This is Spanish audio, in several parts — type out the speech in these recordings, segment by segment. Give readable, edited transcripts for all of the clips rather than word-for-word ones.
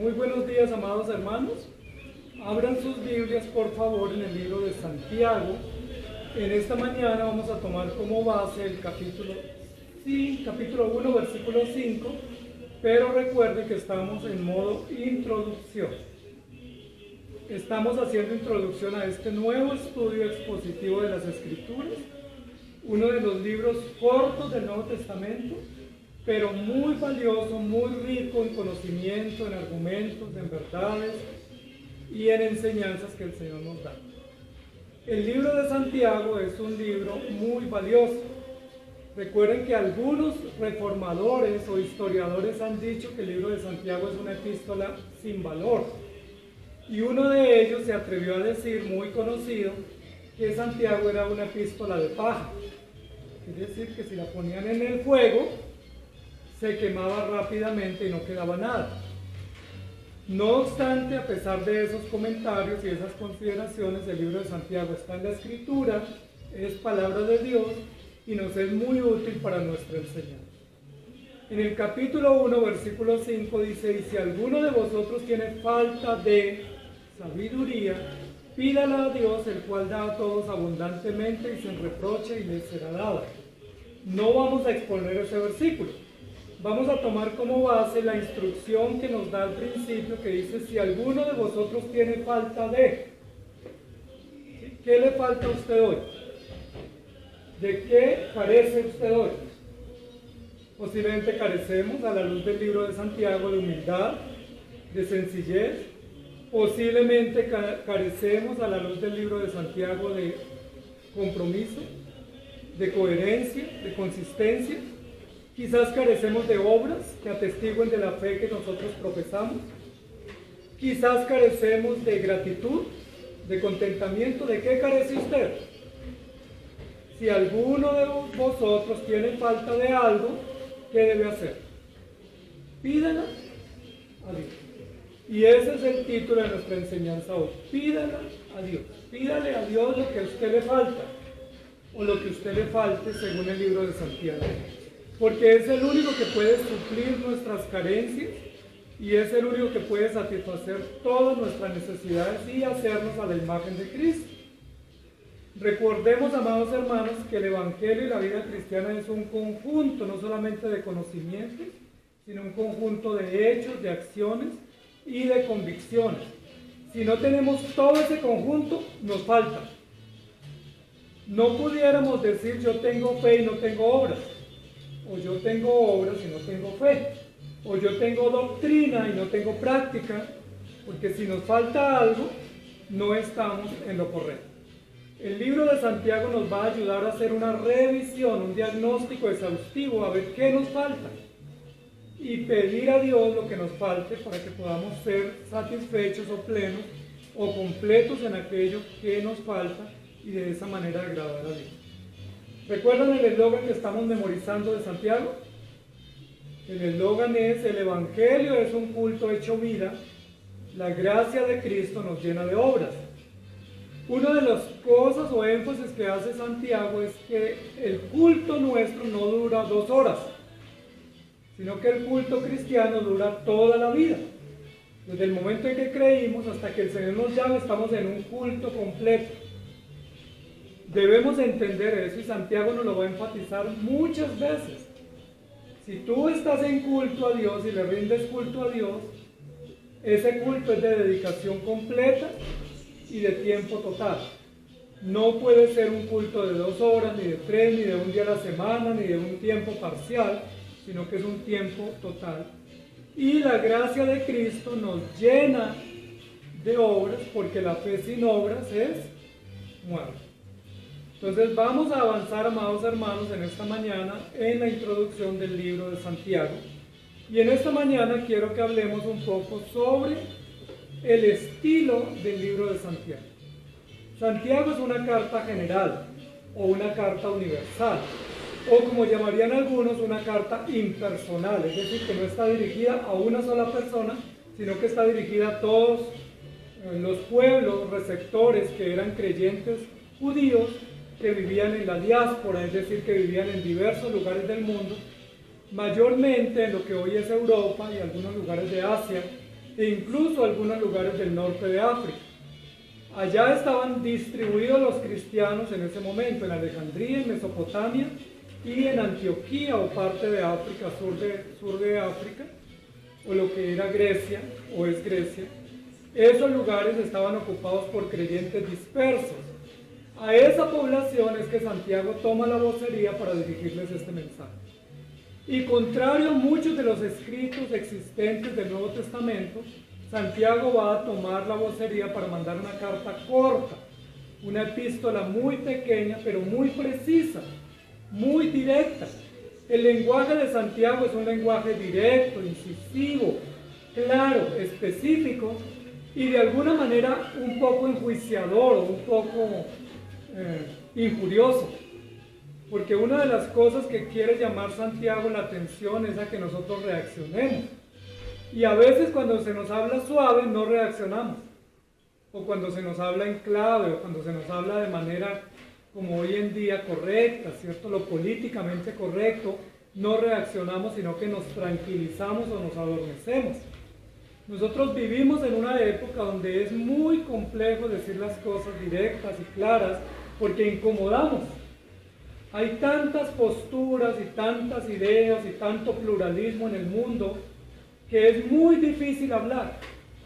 Muy buenos días, amados hermanos. Abran sus Biblias, por favor, en el libro de Santiago. En esta mañana vamos a tomar como base el capítulo 1, versículo 5, pero recuerden que estamos en modo introducción. Estamos haciendo introducción a este nuevo estudio expositivo de las Escrituras, uno de los libros cortos del Nuevo Testamento, pero muy valioso, muy rico en conocimiento, en argumentos, en verdades y en enseñanzas que el Señor nos da. El libro de Santiago es un libro muy valioso. Recuerden que algunos reformadores o historiadores han dicho que el libro de Santiago es una epístola sin valor. Y uno de ellos se atrevió a decir, muy conocido, que Santiago era una epístola de paja. Es decir, que si la ponían en el fuego, se quemaba rápidamente y no quedaba nada. No obstante, a pesar de esos comentarios y esas consideraciones, el libro de Santiago está en la Escritura, es palabra de Dios y nos es muy útil para nuestra enseñanza. En el capítulo 1, versículo 5 dice: y si alguno de vosotros tiene falta de sabiduría, pídala a Dios, el cual da a todos abundantemente y sin reproche, y le será dada. No vamos a exponer ese versículo. Vamos a tomar como base la instrucción que nos da al principio, que dice: si alguno de vosotros tiene falta de... ¿Qué le falta a usted hoy? ¿De qué carece usted hoy? Posiblemente carecemos, a la luz del libro de Santiago, de humildad, de sencillez. Posiblemente carecemos, a la luz del libro de Santiago, de compromiso, de coherencia, de consistencia. Quizás carecemos de obras que atestiguen de la fe que nosotros profesamos. Quizás carecemos de gratitud, de contentamiento. ¿De qué carece usted? Si alguno de vosotros tiene falta de algo, ¿qué debe hacer? Pídala a Dios. Y ese es el título de nuestra enseñanza hoy. Pídala a Dios. Pídale a Dios lo que a usted le falta, o lo que a usted le falte según el libro de Santiago. Porque es el único que puede suplir nuestras carencias y es el único que puede satisfacer todas nuestras necesidades y hacernos a la imagen de Cristo. Recordemos, amados hermanos, que el Evangelio y la vida cristiana es un conjunto, no solamente de conocimientos, sino un conjunto de hechos, de acciones y de convicciones. Si no tenemos todo ese conjunto, nos falta. No pudiéramos decir: yo tengo fe y no tengo obras. O yo tengo obras y no tengo fe, o yo tengo doctrina y no tengo práctica, porque si nos falta algo, no estamos en lo correcto. El libro de Santiago nos va a ayudar a hacer una revisión, un diagnóstico exhaustivo, a ver qué nos falta, y pedir a Dios lo que nos falte para que podamos ser satisfechos o plenos o completos en aquello que nos falta, y de esa manera agradar a Dios. ¿Recuerdan el eslogan que estamos memorizando de Santiago? El eslogan es: el Evangelio es un culto hecho vida, la gracia de Cristo nos llena de obras. Una de las cosas o énfasis que hace Santiago es que el culto nuestro no dura 2 horas, sino que el culto cristiano dura toda la vida. Desde el momento en que creímos hasta que el Señor nos llama, estamos en un culto completo. Debemos entender eso, y Santiago nos lo va a enfatizar muchas veces. Si tú estás en culto a Dios y le rindes culto a Dios, ese culto es de dedicación completa y de tiempo total. No puede ser un culto de 2 horas, ni de 3, ni de un día a la semana, ni de un tiempo parcial, sino que es un tiempo total. Y la gracia de Cristo nos llena de obras, porque la fe sin obras es muerte. Entonces vamos a avanzar, amados hermanos, en esta mañana en la introducción del libro de Santiago. Y en esta mañana quiero que hablemos un poco sobre el estilo del libro de Santiago. Santiago es una carta general o una carta universal, o como llamarían algunos, una carta impersonal, es decir, que no está dirigida a una sola persona, sino que está dirigida a todos los pueblos receptores que eran creyentes judíos, que vivían en la diáspora, es decir, que vivían en diversos lugares del mundo, mayormente en lo que hoy es Europa y algunos lugares de Asia, e incluso algunos lugares del norte de África. Allá estaban distribuidos los cristianos en ese momento, en Alejandría, en Mesopotamia y en Antioquía o parte de África, sur de África, o lo que era Grecia o es Grecia. Esos lugares estaban ocupados por creyentes dispersos. A esa población es que Santiago toma la vocería para dirigirles este mensaje. Y contrario a muchos de los escritos existentes del Nuevo Testamento, Santiago va a tomar la vocería para mandar una carta corta, una epístola muy pequeña, pero muy precisa, muy directa. El lenguaje de Santiago es un lenguaje directo, incisivo, claro, específico y de alguna manera un poco enjuiciador o un poco injurioso. Porque una de las cosas que quiere llamar Santiago la atención es a que nosotros reaccionemos. Y a veces cuando se nos habla suave no reaccionamos. O cuando se nos habla en clave, o cuando se nos habla de manera como hoy en día correcta, ¿cierto? Lo políticamente correcto, no reaccionamos, sino que nos tranquilizamos o nos adormecemos. Nosotros vivimos en una época donde es muy complejo decir las cosas directas y claras, porque incomodamos. Hay tantas posturas y tantas ideas y tanto pluralismo en el mundo que es muy difícil hablar.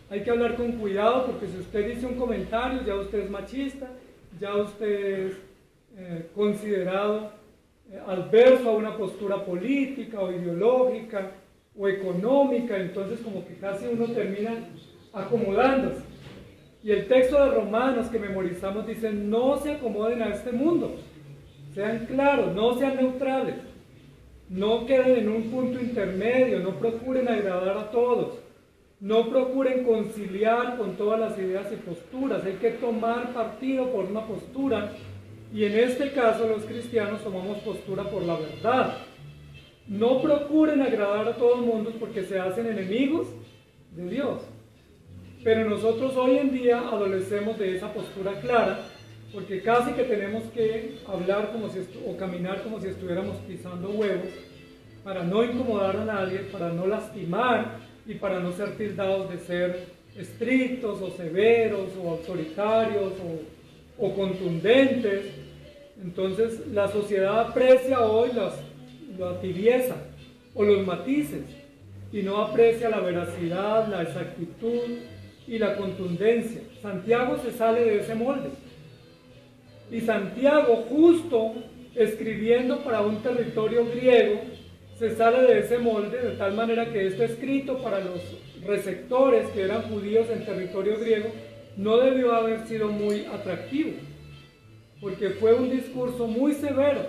Hay que hablar con cuidado porque si usted dice un comentario ya usted es machista, ya usted es considerado adverso a una postura política o ideológica o económica, entonces como que casi uno termina acomodándose. Y el texto de Romanos que memorizamos dice: no se acomoden a este mundo, sean claros, no sean neutrales, no queden en un punto intermedio, no procuren agradar a todos, no procuren conciliar con todas las ideas y posturas. Hay que tomar partido por una postura, y en este caso los cristianos tomamos postura por la verdad. No procuren agradar a todo el mundo porque se hacen enemigos de Dios. Pero nosotros hoy en día adolecemos de esa postura clara, porque casi que tenemos que hablar o caminar como si estuviéramos pisando huevos, para no incomodar a nadie, para no lastimar y para no ser tildados de ser estrictos o severos o autoritarios o contundentes. Entonces la sociedad aprecia hoy la tibieza o los matices y no aprecia la veracidad, la exactitud y la contundencia. Santiago se sale de ese molde. Y Santiago, justo escribiendo para un territorio griego, se sale de ese molde de tal manera que este escrito para los receptores que eran judíos en territorio griego no debió haber sido muy atractivo, porque fue un discurso muy severo,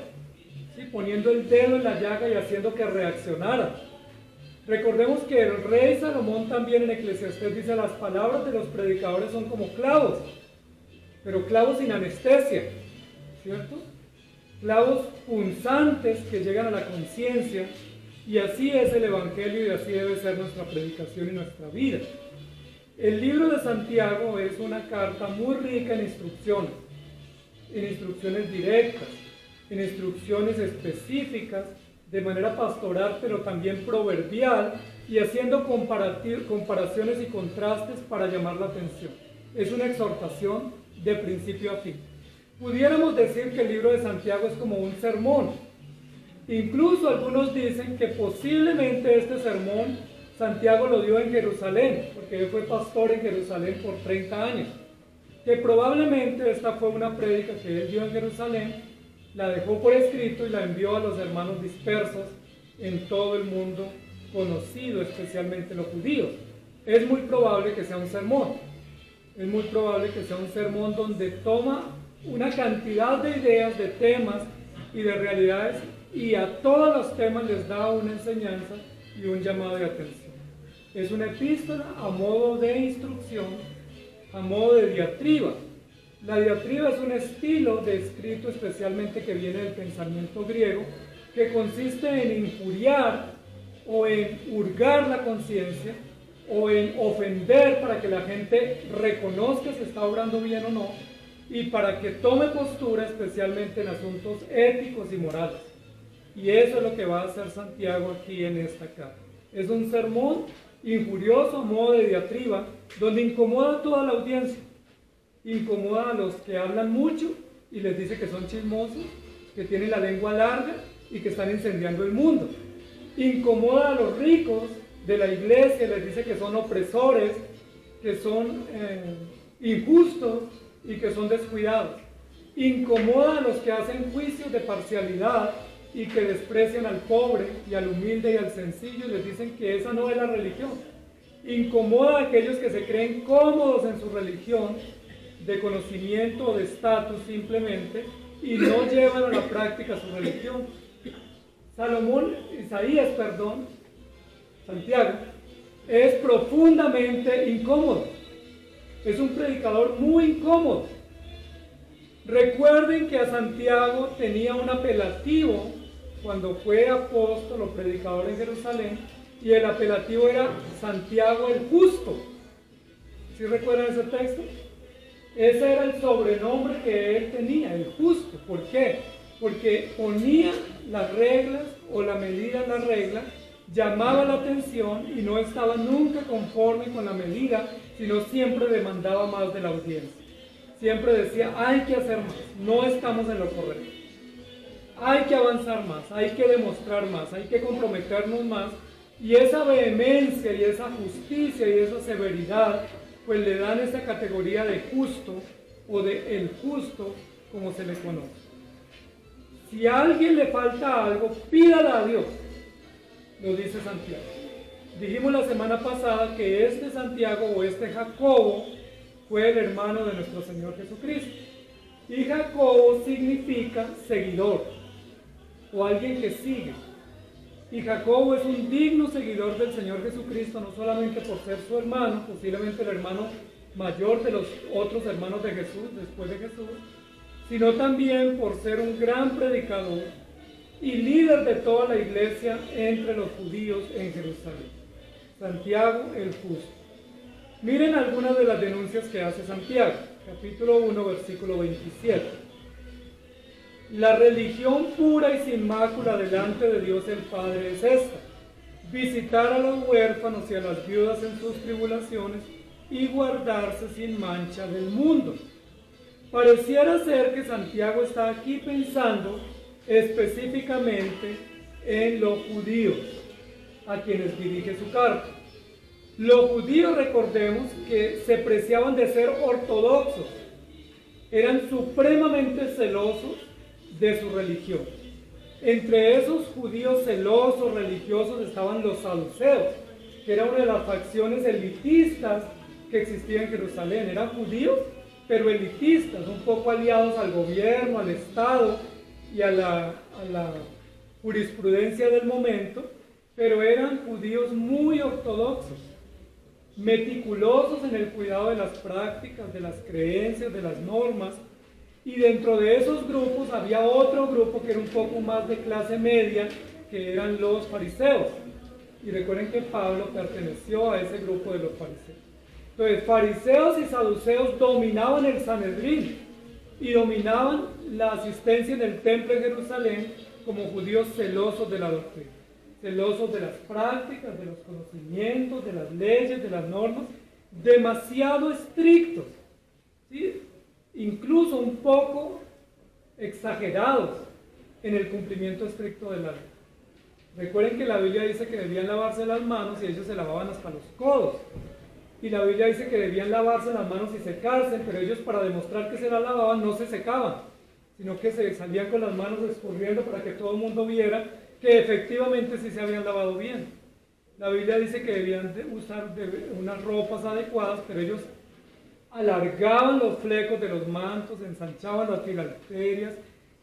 ¿sí? Poniendo el dedo en la llaga y haciendo que reaccionaran. Recordemos que el rey Salomón también en Eclesiastés dice: las palabras de los predicadores son como clavos, pero clavos sin anestesia, ¿cierto? Clavos punzantes que llegan a la conciencia, y así es el Evangelio y así debe ser nuestra predicación y nuestra vida. El libro de Santiago es una carta muy rica en instrucciones directas, en instrucciones específicas, de manera pastoral, pero también proverbial, y haciendo comparaciones y contrastes para llamar la atención. Es una exhortación de principio a fin. Pudiéramos decir que el libro de Santiago es como un sermón. Incluso algunos dicen que posiblemente este sermón Santiago lo dio en Jerusalén, porque él fue pastor en Jerusalén por 30 años. Que probablemente esta fue una prédica que él dio en Jerusalén, la dejó por escrito y la envió a los hermanos dispersos en todo el mundo conocido, especialmente los judíos. Es muy probable que sea un sermón. Es muy probable que sea un sermón donde toma una cantidad de ideas, de temas y de realidades, y a todos los temas les da una enseñanza y un llamado de atención. Es una epístola a modo de instrucción, a modo de diatriba. La diatriba es un estilo de escrito especialmente que viene del pensamiento griego, que consiste en injuriar o en hurgar la conciencia o en ofender para que la gente reconozca si está obrando bien o no, y para que tome postura especialmente en asuntos éticos y morales. Y eso es lo que va a hacer Santiago aquí en esta carta. Es un sermón injurioso, a modo de diatriba, donde incomoda a toda la audiencia. Incomoda a los que hablan mucho y les dice que son chismosos, que tienen la lengua larga y que están incendiando el mundo. Incomoda a los ricos de la iglesia, les dice que son opresores, que son injustos y que son descuidados. Incomoda a los que hacen juicios de parcialidad y que desprecian al pobre y al humilde y al sencillo y les dicen que esa no es la religión. Incomoda a aquellos que se creen cómodos en su religión, de conocimiento o de estatus simplemente, y no llevan a la práctica su religión. Santiago, es profundamente incómodo. Es un predicador muy incómodo. Recuerden que a Santiago tenía un apelativo cuando fue apóstol o predicador en Jerusalén, y el apelativo era Santiago el Justo. ¿Sí recuerdan ese texto? Ese era el sobrenombre que él tenía, el Justo. ¿Por qué? Porque ponía las reglas o la medida en la regla, llamaba la atención y no estaba nunca conforme con la medida, sino siempre demandaba más de la audiencia. Siempre decía, hay que hacer más, no estamos en lo correcto. Hay que avanzar más, hay que demostrar más, hay que comprometernos más. Y esa vehemencia y esa justicia y esa severidad, pues le dan esa categoría de justo o de el justo, como se le conoce. Si a alguien le falta algo, pídala a Dios, lo dice Santiago. Dijimos la semana pasada que este Santiago o este Jacobo fue el hermano de nuestro Señor Jesucristo. Y Jacobo significa seguidor o alguien que sigue. Y Jacobo es un digno seguidor del Señor Jesucristo, no solamente por ser su hermano, posiblemente el hermano mayor de los otros hermanos de Jesús, después de Jesús, sino también por ser un gran predicador y líder de toda la iglesia entre los judíos en Jerusalén. Santiago el Justo. Miren algunas de las denuncias que hace Santiago, capítulo 1, versículo 27. La religión pura y sin mácula delante de Dios el Padre es esta: visitar a los huérfanos y a las viudas en sus tribulaciones y guardarse sin mancha del mundo. Pareciera ser que Santiago está aquí pensando específicamente en los judíos, a quienes dirige su carta. Los judíos, recordemos, que se preciaban de ser ortodoxos, eran supremamente celosos de su religión. Entre esos judíos celosos, religiosos, estaban los saduceos, que era una de las facciones elitistas que existía en Jerusalén. Eran judíos, pero elitistas, un poco aliados al gobierno, al Estado y a la jurisprudencia del momento, pero eran judíos muy ortodoxos, meticulosos en el cuidado de las prácticas, de las creencias, de las normas. Y dentro de esos grupos había otro grupo que era un poco más de clase media, que eran los fariseos. Y recuerden que Pablo perteneció a ese grupo de los fariseos. Entonces, fariseos y saduceos dominaban el Sanedrín y dominaban la asistencia en el templo de Jerusalén como judíos celosos de la doctrina, celosos de las prácticas, de los conocimientos, de las leyes, de las normas, demasiado estrictos, ¿sí? Incluso un poco exagerados en el cumplimiento estricto de la ley. Recuerden que la Biblia dice que debían lavarse las manos y ellos se lavaban hasta los codos. Y la Biblia dice que debían lavarse las manos y secarse, pero ellos, para demostrar que se las lavaban, no se secaban, sino que se salían con las manos escurriendo para que todo el mundo viera que efectivamente sí se habían lavado bien. La Biblia dice que debían usar unas ropas adecuadas, pero ellos alargaban los flecos de los mantos, ensanchaban las filacterias,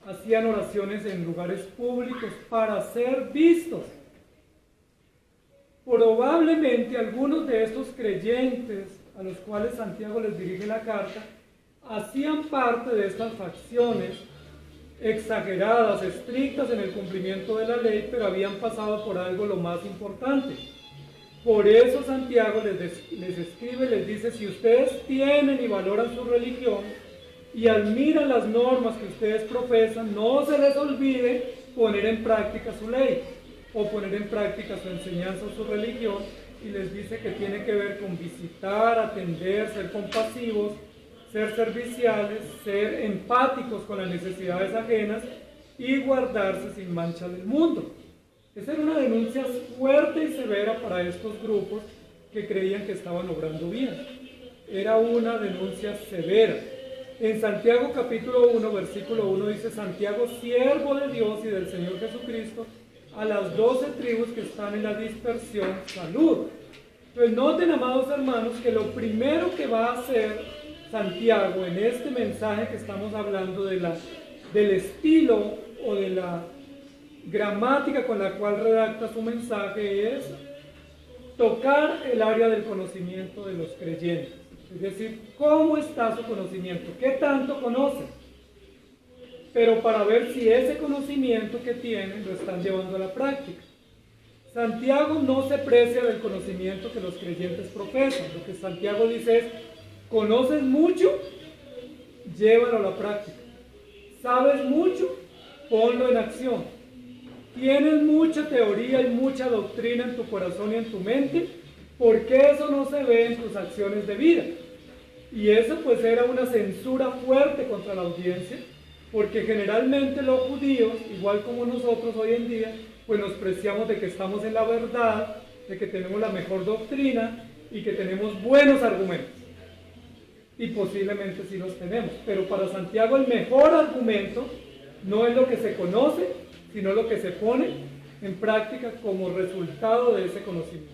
hacían oraciones en lugares públicos para ser vistos. Probablemente algunos de estos creyentes a los cuales Santiago les dirige la carta hacían parte de estas facciones exageradas, estrictas en el cumplimiento de la ley, pero habían pasado por algo lo más importante. Por eso Santiago les escribe, les dice: si ustedes tienen y valoran su religión y admiran las normas que ustedes profesan, no se les olvide poner en práctica su ley, o poner en práctica su enseñanza o su religión, y les dice que tiene que ver con visitar, atender, ser compasivos, ser serviciales, ser empáticos con las necesidades ajenas y guardarse sin mancha del mundo. Esa era una denuncia fuerte y severa para estos grupos que creían que estaban obrando bien. Era una denuncia severa. En Santiago capítulo 1, versículo 1 dice: Santiago, siervo de Dios y del Señor Jesucristo, a las 12 tribus que están en la dispersión, salud. Entonces noten, amados hermanos, que lo primero que va a hacer Santiago en este mensaje que estamos hablando del estilo o de la gramática con la cual redacta su mensaje es tocar el área del conocimiento de los creyentes. Es decir, ¿cómo está su conocimiento? ¿Qué tanto conocen? Pero para ver si ese conocimiento que tienen lo están llevando a la práctica. Santiago no se precia del conocimiento que los creyentes profesan. Lo que Santiago dice es: conoces mucho, llévalo a la práctica. Sabes mucho, ponlo en acción. Tienes mucha teoría y mucha doctrina en tu corazón y en tu mente, porque eso no se ve en tus acciones de vida. Y eso pues era una censura fuerte contra la audiencia, porque generalmente los judíos, igual como nosotros hoy en día, pues nos preciamos de que estamos en la verdad, de que tenemos la mejor doctrina y que tenemos buenos argumentos. Y posiblemente sí los tenemos, pero para Santiago el mejor argumento no es lo que se conoce, sino lo que se pone en práctica como resultado de ese conocimiento.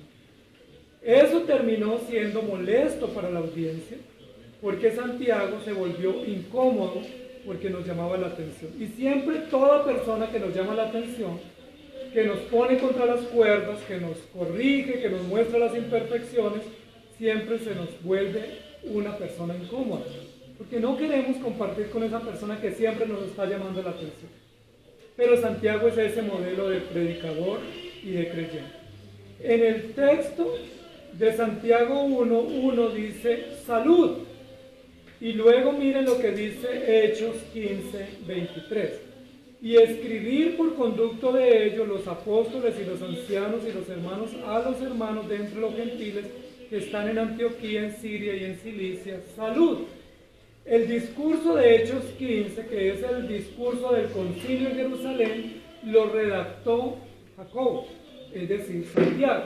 Eso terminó siendo molesto para la audiencia, porque Santiago se volvió incómodo porque nos llamaba la atención. Y siempre toda persona que nos llama la atención, que nos pone contra las cuerdas, que nos corrige, que nos muestra las imperfecciones, siempre se nos vuelve una persona incómoda, porque no queremos compartir con esa persona que siempre nos está llamando la atención. Pero Santiago es ese modelo de predicador y de creyente. En el texto de Santiago 1:1 dice salud, y luego miren lo que dice Hechos 15:23: y escribir por conducto de ellos los apóstoles y los ancianos y los hermanos a los hermanos de entre los gentiles que están en Antioquía, en Siria y en Cilicia, salud. El discurso de Hechos 15, que es el discurso del concilio en Jerusalén, lo redactó Jacobo, es decir, Santiago.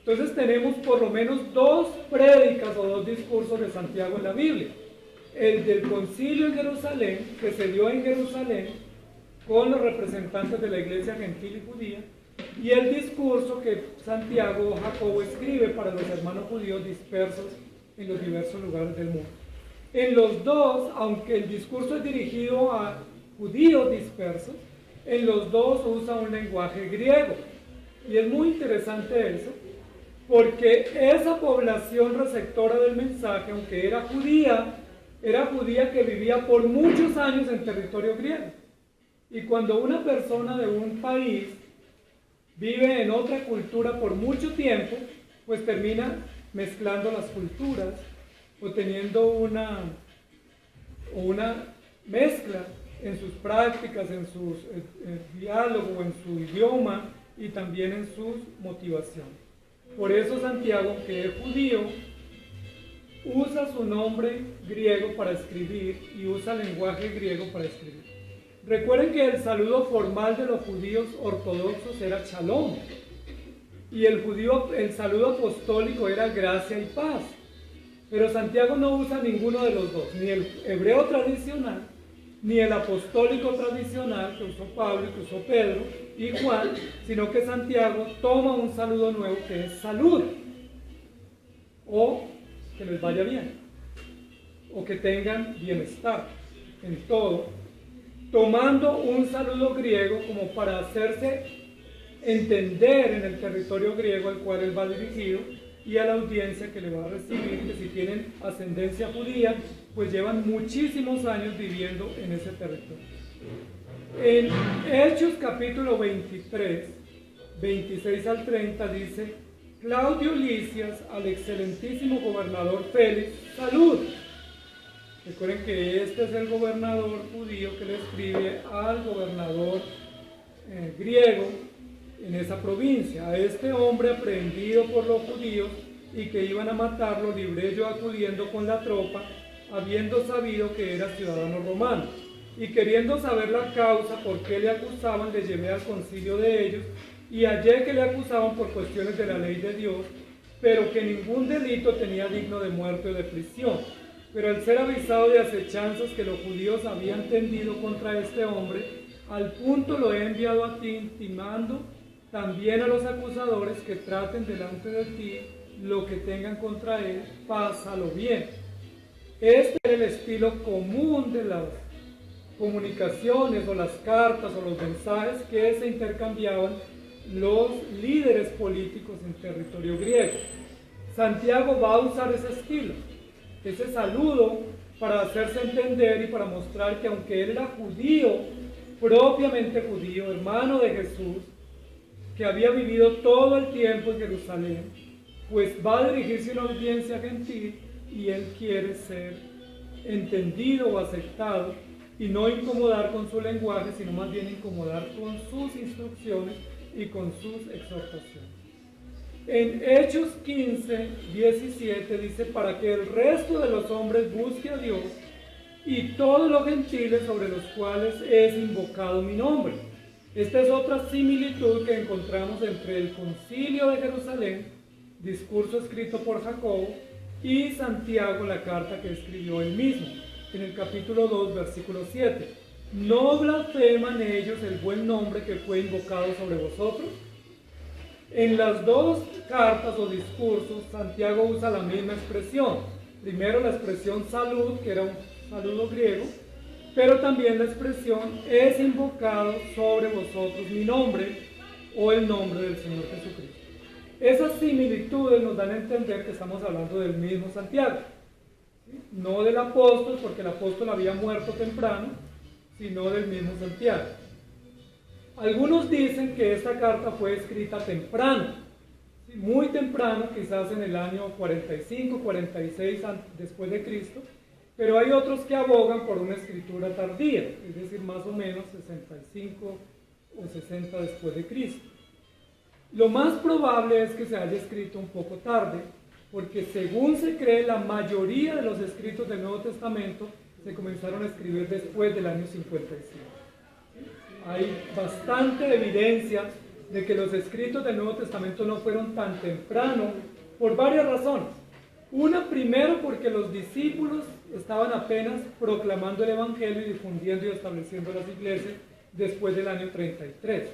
Entonces tenemos por lo menos dos prédicas o dos discursos de Santiago en la Biblia. El del concilio en Jerusalén, que se dio en Jerusalén con los representantes de la iglesia gentil y judía, y el discurso que Santiago o Jacobo escribe para los hermanos judíos dispersos en los diversos lugares del mundo. En los dos, aunque el discurso es dirigido a judíos dispersos, en los dos usa un lenguaje griego. Y es muy interesante eso, porque esa población receptora del mensaje, aunque era judía que vivía por muchos años en territorio griego. Y cuando una persona de un país vive en otra cultura por mucho tiempo, pues termina mezclando las culturas o teniendo una mezcla en sus prácticas, en su diálogo, en su idioma y también en sus motivaciones. Por eso Santiago, que es judío, usa su nombre griego para escribir y usa el lenguaje griego para escribir. Recuerden que el saludo formal de los judíos ortodoxos era shalom, y el saludo apostólico era gracia y paz. Pero Santiago no usa ninguno de los dos, ni el hebreo tradicional, ni el apostólico tradicional que usó Pablo y que usó Pedro y Juan, sino que Santiago toma un saludo nuevo que es salud, o que les vaya bien, o que tengan bienestar en todo, tomando un saludo griego como para hacerse entender en el territorio griego al cual él va dirigido y a la audiencia que le va a recibir, que si tienen ascendencia judía, pues llevan muchísimos años viviendo en ese territorio. En Hechos capítulo 23, 26 al 30 dice: Claudio Lisias al excelentísimo gobernador Félix, salud. Recuerden que este es el gobernador judío que le escribe al gobernador griego, en esa provincia. A este hombre aprehendido por los judíos y que iban a matarlo, libré yo acudiendo con la tropa, habiendo sabido que era ciudadano romano. Y queriendo saber la causa por qué le acusaban, le llevé al concilio de ellos, y hallé que le acusaban por cuestiones de la ley de Dios, pero que ningún delito tenía digno de muerte o de prisión. Pero al ser avisado de acechanzas que los judíos habían tendido contra este hombre, al punto lo he enviado a ti, intimando también a los acusadores que traten delante de ti lo que tengan contra él, pásalo bien. Este era el estilo común de las comunicaciones o las cartas o los mensajes que se intercambiaban los líderes políticos en territorio griego. Santiago va a usar ese estilo, ese saludo, para hacerse entender y para mostrar que aunque él era judío, propiamente judío, hermano de Jesús, que había vivido todo el tiempo en Jerusalén, pues va a dirigirse a una audiencia gentil y él quiere ser entendido o aceptado y no incomodar con su lenguaje, sino más bien incomodar con sus instrucciones y con sus exhortaciones. En Hechos 15, 17 dice, para que el resto de los hombres busque a Dios y todos los gentiles sobre los cuales es invocado mi nombre. Esta es otra similitud que encontramos entre el concilio de Jerusalén, discurso escrito por Jacobo, y Santiago, la carta que escribió él mismo, en el capítulo 2, versículo 7. ¿No blasfeman ellos el buen nombre que fue invocado sobre vosotros? En las dos cartas o discursos, Santiago usa la misma expresión. Primero la expresión salud, que era un saludo griego, pero también la expresión es invocado sobre vosotros mi nombre o el nombre del Señor Jesucristo. Esas similitudes nos dan a entender que estamos hablando del mismo Santiago, ¿sí? No del apóstol, porque el apóstol había muerto temprano, sino del mismo Santiago. Algunos dicen que esta carta fue escrita temprano, ¿sí? Muy temprano, quizás en el año 45, 46 después de Cristo, pero hay otros que abogan por una escritura tardía, es decir, más o menos 65 o 60 después de Cristo. Lo más probable es que se haya escrito un poco tarde, porque según se cree, la mayoría de los escritos del Nuevo Testamento se comenzaron a escribir después del año 55. Hay bastante evidencia de que los escritos del Nuevo Testamento no fueron tan temprano por varias razones. Una, primero, porque los discípulos estaban apenas proclamando el Evangelio y difundiendo y estableciendo las iglesias después del año 33.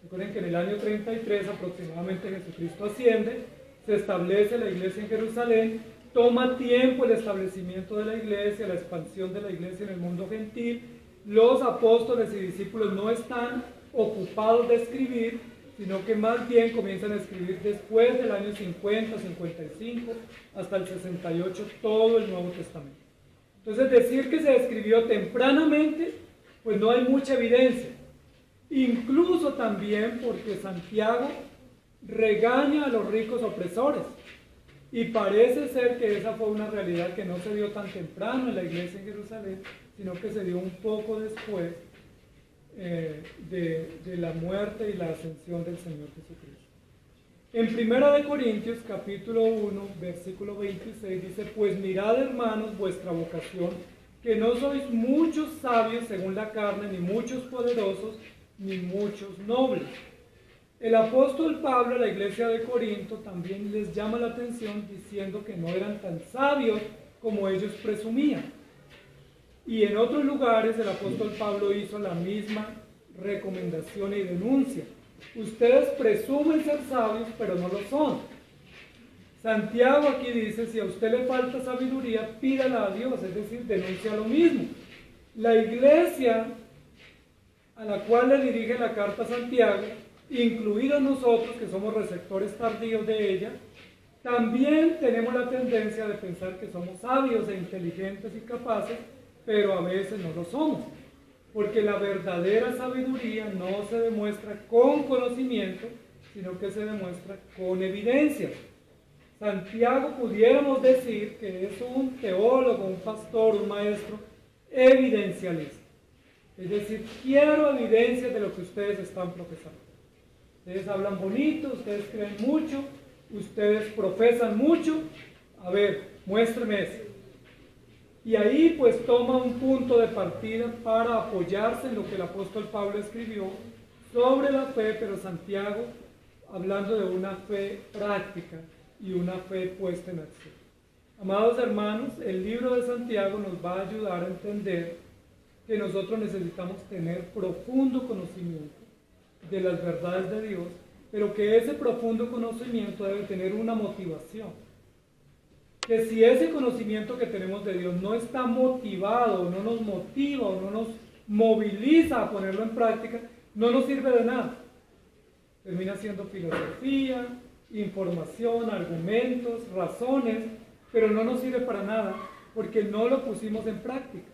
Recuerden que en el año 33 aproximadamente Jesucristo asciende, se establece la iglesia en Jerusalén, toma tiempo el establecimiento de la iglesia, la expansión de la iglesia en el mundo gentil. Los apóstoles y discípulos no están ocupados de escribir, sino que más bien comienzan a escribir después del año 50, 55, hasta el 68, todo el Nuevo Testamento. Entonces, decir que se escribió tempranamente, pues no hay mucha evidencia. Incluso también porque Santiago regaña a los ricos opresores. Y parece ser que esa fue una realidad que no se dio tan temprano en la iglesia en Jerusalén, sino que se dio un poco después de la muerte y la ascensión del Señor Jesucristo. En 1 Corintios capítulo 1, versículo 26 dice, pues mirad, hermanos, vuestra vocación, que no sois muchos sabios según la carne, ni muchos poderosos, ni muchos nobles. El apóstol Pablo a la iglesia de Corinto también les llama la atención diciendo que no eran tan sabios como ellos presumían. Y en otros lugares el apóstol Pablo hizo la misma recomendación y denuncia. Ustedes presumen ser sabios, pero no lo son. Santiago aquí dice, si a usted le falta sabiduría, pídala a Dios, es decir, denuncia lo mismo. La iglesia a la cual le dirige la carta a Santiago, incluidos nosotros que somos receptores tardíos de ella, también tenemos la tendencia de pensar que somos sabios e inteligentes y capaces, pero a veces no lo somos, porque la verdadera sabiduría no se demuestra con conocimiento, sino que se demuestra con evidencia. Santiago pudiéramos decir que es un teólogo, un pastor, un maestro evidencialista. Es decir, quiero evidencias de lo que ustedes están profesando. Ustedes hablan bonito, ustedes creen mucho, ustedes profesan mucho. A ver, muéstreme eso. Y ahí pues toma un punto de partida para apoyarse en lo que el apóstol Pablo escribió sobre la fe, pero Santiago hablando de una fe práctica y una fe puesta en acción. Amados hermanos, el libro de Santiago nos va a ayudar a entender que nosotros necesitamos tener profundo conocimiento de las verdades de Dios, pero que ese profundo conocimiento debe tener una motivación. Que si ese conocimiento que tenemos de Dios no está motivado, no nos motiva o no nos moviliza a ponerlo en práctica, no nos sirve de nada. Termina siendo filosofía, información, argumentos, razones, pero no nos sirve para nada porque no lo pusimos en práctica.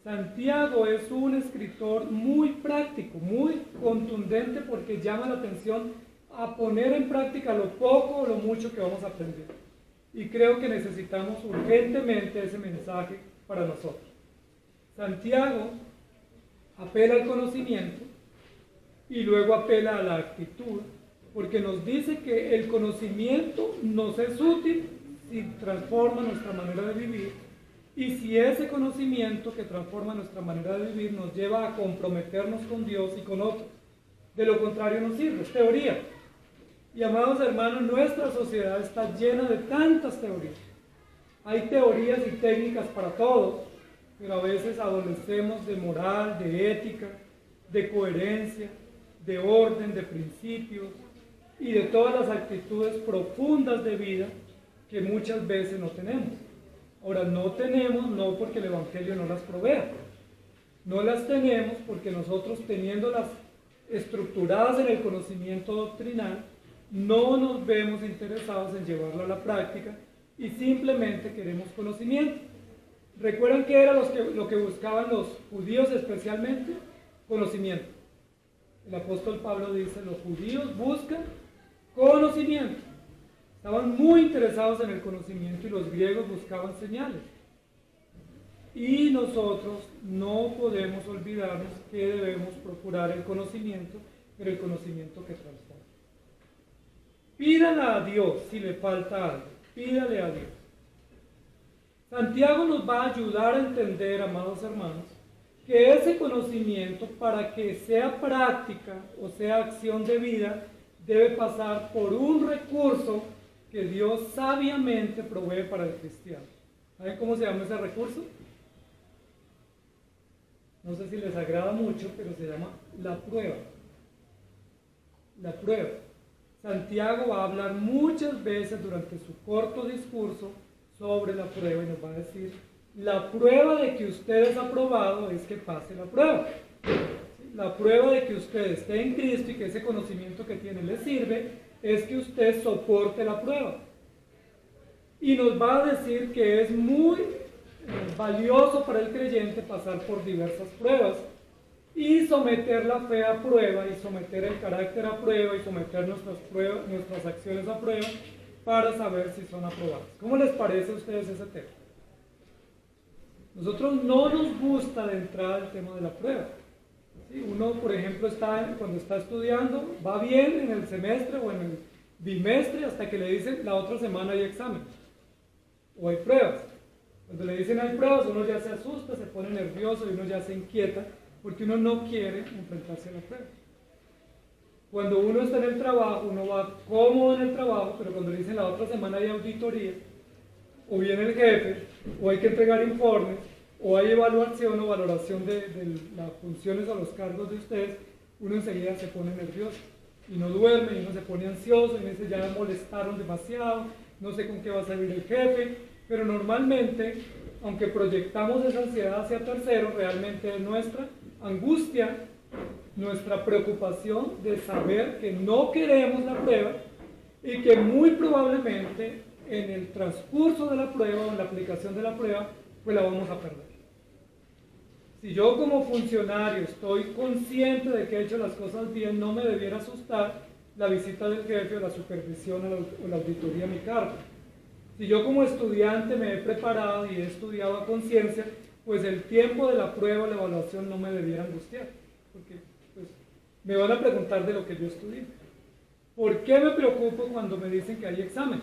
Santiago es un escritor muy práctico, muy contundente porque llama la atención a poner en práctica lo poco o lo mucho que vamos a aprender. Y creo que necesitamos urgentemente ese mensaje para nosotros. Santiago apela al conocimiento y luego apela a la actitud, porque nos dice que el conocimiento nos es útil si transforma nuestra manera de vivir, y si ese conocimiento que transforma nuestra manera de vivir nos lleva a comprometernos con Dios y con otros. De lo contrario no sirve, es teoría. Y amados hermanos, nuestra sociedad está llena de tantas teorías. Hay teorías y técnicas para todo, pero a veces adolecemos de moral, de ética, de coherencia, de orden, de principios y de todas las actitudes profundas de vida que muchas veces no tenemos. Ahora, no tenemos no porque el Evangelio no las provea. No las tenemos porque nosotros, teniéndolas estructuradas en el conocimiento doctrinal, no nos vemos interesados en llevarlo a la práctica y simplemente queremos conocimiento. ¿Recuerdan qué era lo que buscaban los judíos especialmente? Conocimiento. El apóstol Pablo dice, los judíos buscan conocimiento. Estaban muy interesados en el conocimiento y los griegos buscaban señales. Y nosotros no podemos olvidarnos que debemos procurar el conocimiento, pero el conocimiento que transforma. Pídale a Dios si le falta algo, pídale a Dios. Santiago nos va a ayudar a entender, amados hermanos, que ese conocimiento, para que sea práctica o sea acción de vida, debe pasar por un recurso que Dios sabiamente provee para el cristiano. ¿Saben cómo se llama ese recurso? No sé si les agrada mucho, pero se llama la prueba. La prueba. Santiago va a hablar muchas veces durante su corto discurso sobre la prueba y nos va a decir, la prueba de que usted es aprobado es que pase la prueba. La prueba de que usted esté en Cristo y que ese conocimiento que tiene le sirve es que usted soporte la prueba. Y nos va a decir que es muy valioso para el creyente pasar por diversas pruebas y someter la fe a prueba y someter el carácter a prueba y someter nuestras acciones a prueba para saber si son aprobadas. ¿Cómo les parece a ustedes ese tema? Nosotros no nos gusta de entrada el tema de la prueba. ¿Sí? Uno, por ejemplo, cuando está estudiando, va bien en el semestre o en el bimestre hasta que le dicen la otra semana hay examen o hay pruebas. Cuando le dicen hay pruebas, uno ya se asusta, se pone nervioso y uno ya se inquieta porque uno no quiere enfrentarse a la prueba. Cuando uno está en el trabajo, uno va cómodo en el trabajo, pero cuando le dicen la otra semana hay auditoría, o viene el jefe, o hay que entregar informes, o hay evaluación o valoración de las funciones o los cargos de ustedes, uno enseguida se pone nervioso y no duerme y uno se pone ansioso y me dice ya me molestaron demasiado, no sé con qué va a salir el jefe, pero normalmente, aunque proyectamos esa ansiedad hacia terceros, realmente es nuestra angustia, nuestra preocupación de saber que no queremos la prueba y que muy probablemente en el transcurso de la prueba o en la aplicación de la prueba, pues la vamos a perder. Si yo como funcionario estoy consciente de que he hecho las cosas bien, no me debiera asustar la visita del jefe o la supervisión o la auditoría a mi cargo. Si yo como estudiante me he preparado y he estudiado a conciencia, pues el tiempo de la prueba o la evaluación no me debiera angustiar, porque pues, me van a preguntar de lo que yo estudié. ¿Por qué me preocupo cuando me dicen que hay examen?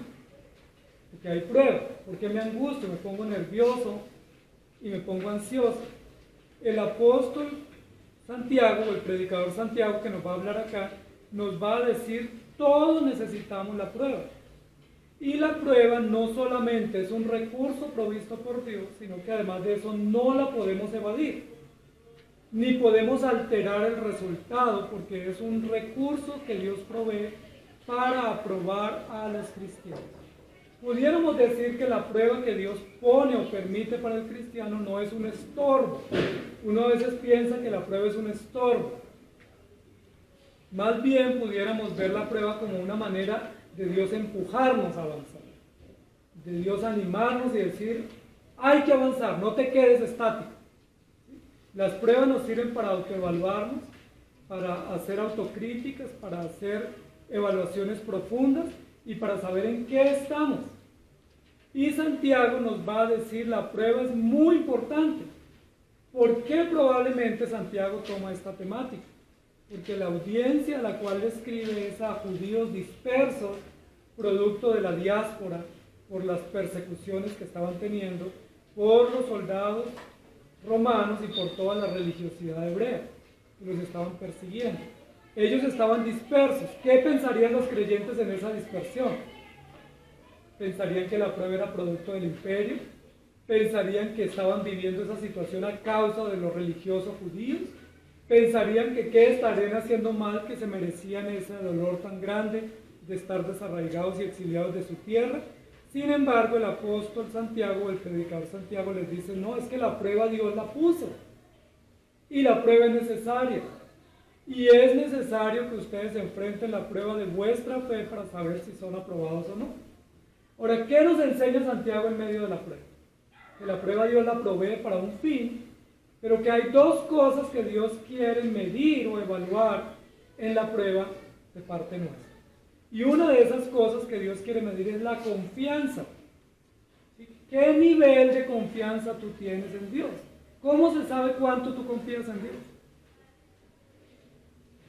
Que hay prueba. ¿Por qué me angustio? Me pongo nervioso y me pongo ansioso. El apóstol Santiago, o el predicador Santiago que nos va a hablar acá, nos va a decir, todos necesitamos la prueba. Y la prueba no solamente es un recurso provisto por Dios, sino que además de eso no la podemos evadir, ni podemos alterar el resultado, porque es un recurso que Dios provee para aprobar a los cristianos. Pudiéramos decir que la prueba que Dios pone o permite para el cristiano no es un estorbo. Uno a veces piensa que la prueba es un estorbo. Más bien pudiéramos ver la prueba como una manera de Dios empujarnos a avanzar, de Dios animarnos y decir, hay que avanzar, no te quedes estático. Las pruebas nos sirven para autoevaluarnos, para hacer autocríticas, para hacer evaluaciones profundas y para saber en qué estamos. Y Santiago nos va a decir, la prueba es muy importante. ¿Por qué probablemente Santiago toma esta temática? Porque la audiencia a la cual escribe es a judíos dispersos, producto de la diáspora, por las persecuciones que estaban teniendo, por los soldados romanos y por toda la religiosidad hebrea, que los estaban persiguiendo. Ellos estaban dispersos. ¿Qué pensarían los creyentes en esa dispersión? ¿Pensarían que la prueba era producto del imperio? ¿Pensarían que estaban viviendo esa situación a causa de los religiosos judíos? ¿Pensarían que qué estarían haciendo mal que se merecían ese dolor tan grande de estar desarraigados y exiliados de su tierra? Sin embargo, el apóstol Santiago, el predicador Santiago les dice, no, es que la prueba Dios la puso. Y la prueba es necesaria. Y es necesario que ustedes enfrenten la prueba de vuestra fe para saber si son aprobados o no. Ahora, ¿qué nos enseña Santiago en medio de la prueba? Que la prueba Dios la provee para un fin, pero que hay dos cosas que Dios quiere medir o evaluar en la prueba de parte nuestra. Y una de esas cosas que Dios quiere medir es la confianza. ¿Qué nivel de confianza tú tienes en Dios? ¿Cómo se sabe cuánto tú confías en Dios?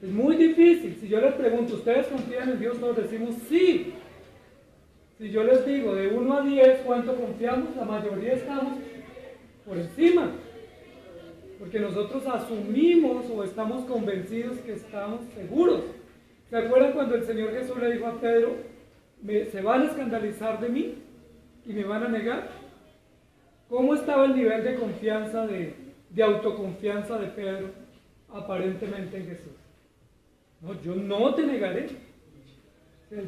Es muy difícil. Si yo les pregunto, ¿ustedes confían en Dios? Todos decimos sí. Si yo les digo de 1 a 10 cuánto confiamos, la mayoría estamos por encima. Porque nosotros asumimos o estamos convencidos que estamos seguros. ¿Se acuerdan cuando el Señor Jesús le dijo a Pedro, se van a escandalizar de mí y me van a negar? ¿Cómo estaba el nivel de confianza, de autoconfianza de Pedro aparentemente en Jesús? No, yo no te negaré.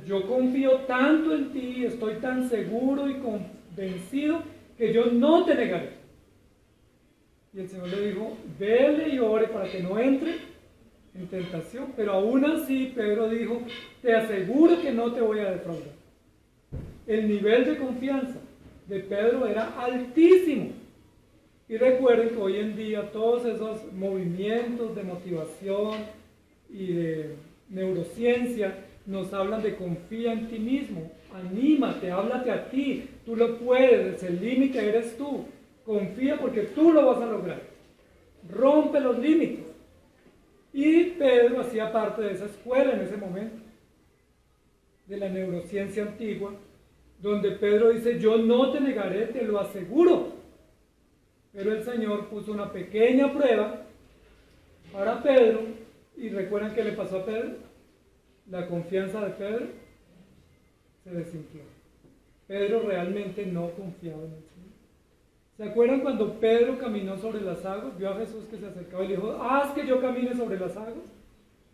Yo confío tanto en ti, estoy tan seguro y convencido que yo no te negaré. Y el Señor le dijo, vele y ore para que no entre en tentación. Pero aún así Pedro dijo, te aseguro que no te voy a defraudar. El nivel de confianza de Pedro era altísimo. Y recuerden que hoy en día todos esos movimientos de motivación y de neurociencia nos hablan de confía en ti mismo, anímate, háblate a ti, tú lo puedes, el límite eres tú, confía porque tú lo vas a lograr, rompe los límites. Y Pedro hacía parte de esa escuela en ese momento, de la neurociencia antigua, donde Pedro dice, yo no te negaré, te lo aseguro. Pero el Señor puso una pequeña prueba para Pedro, y recuerdan qué le pasó a Pedro. La confianza de Pedro se desinfló. Pedro realmente no confiaba en el Señor. ¿Se acuerdan cuando Pedro caminó sobre las aguas? Vio a Jesús que se acercaba y le dijo, haz que yo camine sobre las aguas.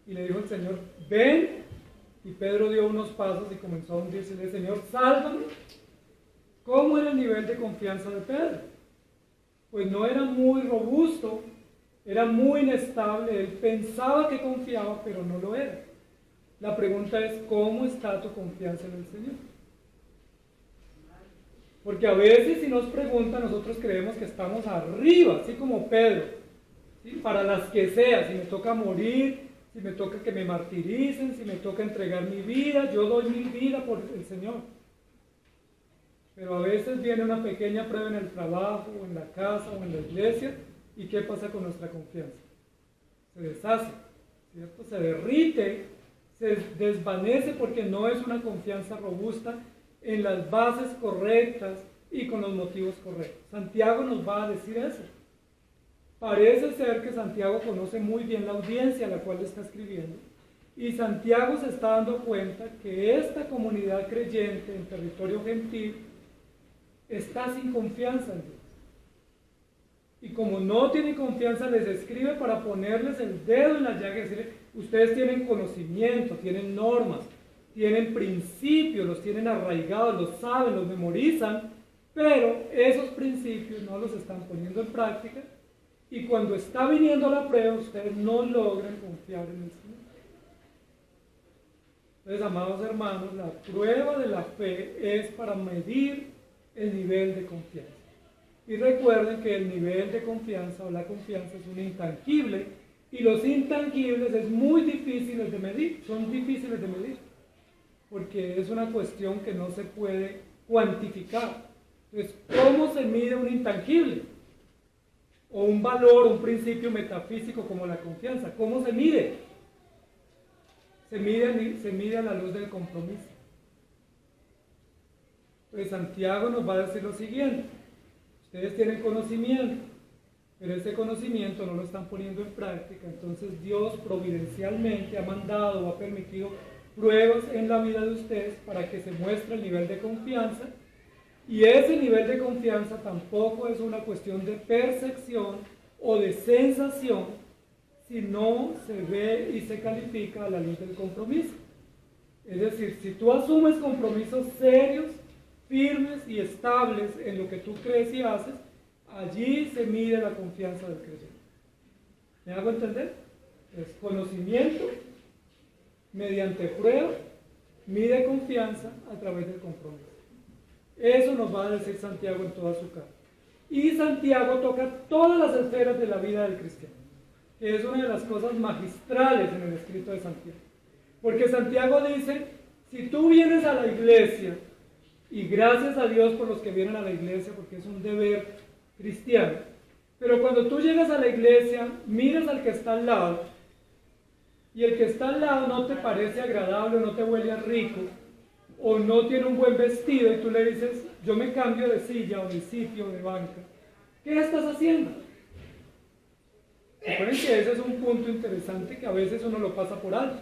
Y le dijo el Señor, ven. Y Pedro dio unos pasos y comenzó a hundirse y le dijo, Señor, sálvame. ¿Cómo era el nivel de confianza de Pedro? Pues no era muy robusto, era muy inestable. Él pensaba que confiaba, pero no lo era. La pregunta es, ¿cómo está tu confianza en el Señor? Porque a veces si nos preguntan, nosotros creemos que estamos arriba, así como Pedro, ¿sí? Para las que sea, si me toca morir, si me toca que me martiricen, si me toca entregar mi vida, yo doy mi vida por el Señor. Pero a veces viene una pequeña prueba en el trabajo, o en la casa, o en la iglesia, ¿y qué pasa con nuestra confianza? Se deshace, ¿cierto? Se derrite, se desvanece porque no es una confianza robusta en las bases correctas y con los motivos correctos. Santiago nos va a decir eso. Parece ser que Santiago conoce muy bien la audiencia a la cual está escribiendo, y Santiago se está dando cuenta que esta comunidad creyente en territorio gentil está sin confianza en Dios. Y como no tienen confianza, les escribe para ponerles el dedo en la llaga y decirles: ustedes tienen conocimiento, tienen normas, tienen principios, los tienen arraigados, los saben, los memorizan, pero esos principios no los están poniendo en práctica, y cuando está viniendo la prueba, ustedes no logran confiar en el Señor. Entonces, amados hermanos, la prueba de la fe es para medir el nivel de confianza. Y recuerden que el nivel de confianza o la confianza es un intangible, y los intangibles es muy difíciles de medir, son difíciles de medir, porque es una cuestión que no se puede cuantificar. Entonces, ¿cómo se mide un intangible? O un valor, un principio metafísico como la confianza. ¿Cómo se mide? Se mide a la luz del compromiso. Pues Santiago nos va a decir lo siguiente: ustedes tienen conocimiento, pero ese conocimiento no lo están poniendo en práctica. Entonces Dios providencialmente ha mandado o ha permitido pruebas en la vida de ustedes para que se muestre el nivel de confianza, y ese nivel de confianza tampoco es una cuestión de percepción o de sensación, sino se ve y se califica a la luz del compromiso. Es decir, si tú asumes compromisos serios, firmes y estables en lo que tú crees y haces, allí se mide la confianza del creyente. ¿Me hago entender? Es conocimiento mediante prueba, mide confianza a través del compromiso. Eso nos va a decir Santiago en toda su carta. Y Santiago toca todas las esferas de la vida del cristiano, que es una de las cosas magistrales en el escrito de Santiago. Porque Santiago dice: si tú vienes a la iglesia, y gracias a Dios por los que vienen a la iglesia, porque es un deber cristiano, pero cuando tú llegas a la iglesia, miras al que está al lado, y el que está al lado no te parece agradable, no te huele a rico, o no tiene un buen vestido, y tú le dices: yo me cambio de silla o de sitio, de banca. ¿Qué estás haciendo? Recuerden que ese es un punto interesante que a veces uno lo pasa por alto.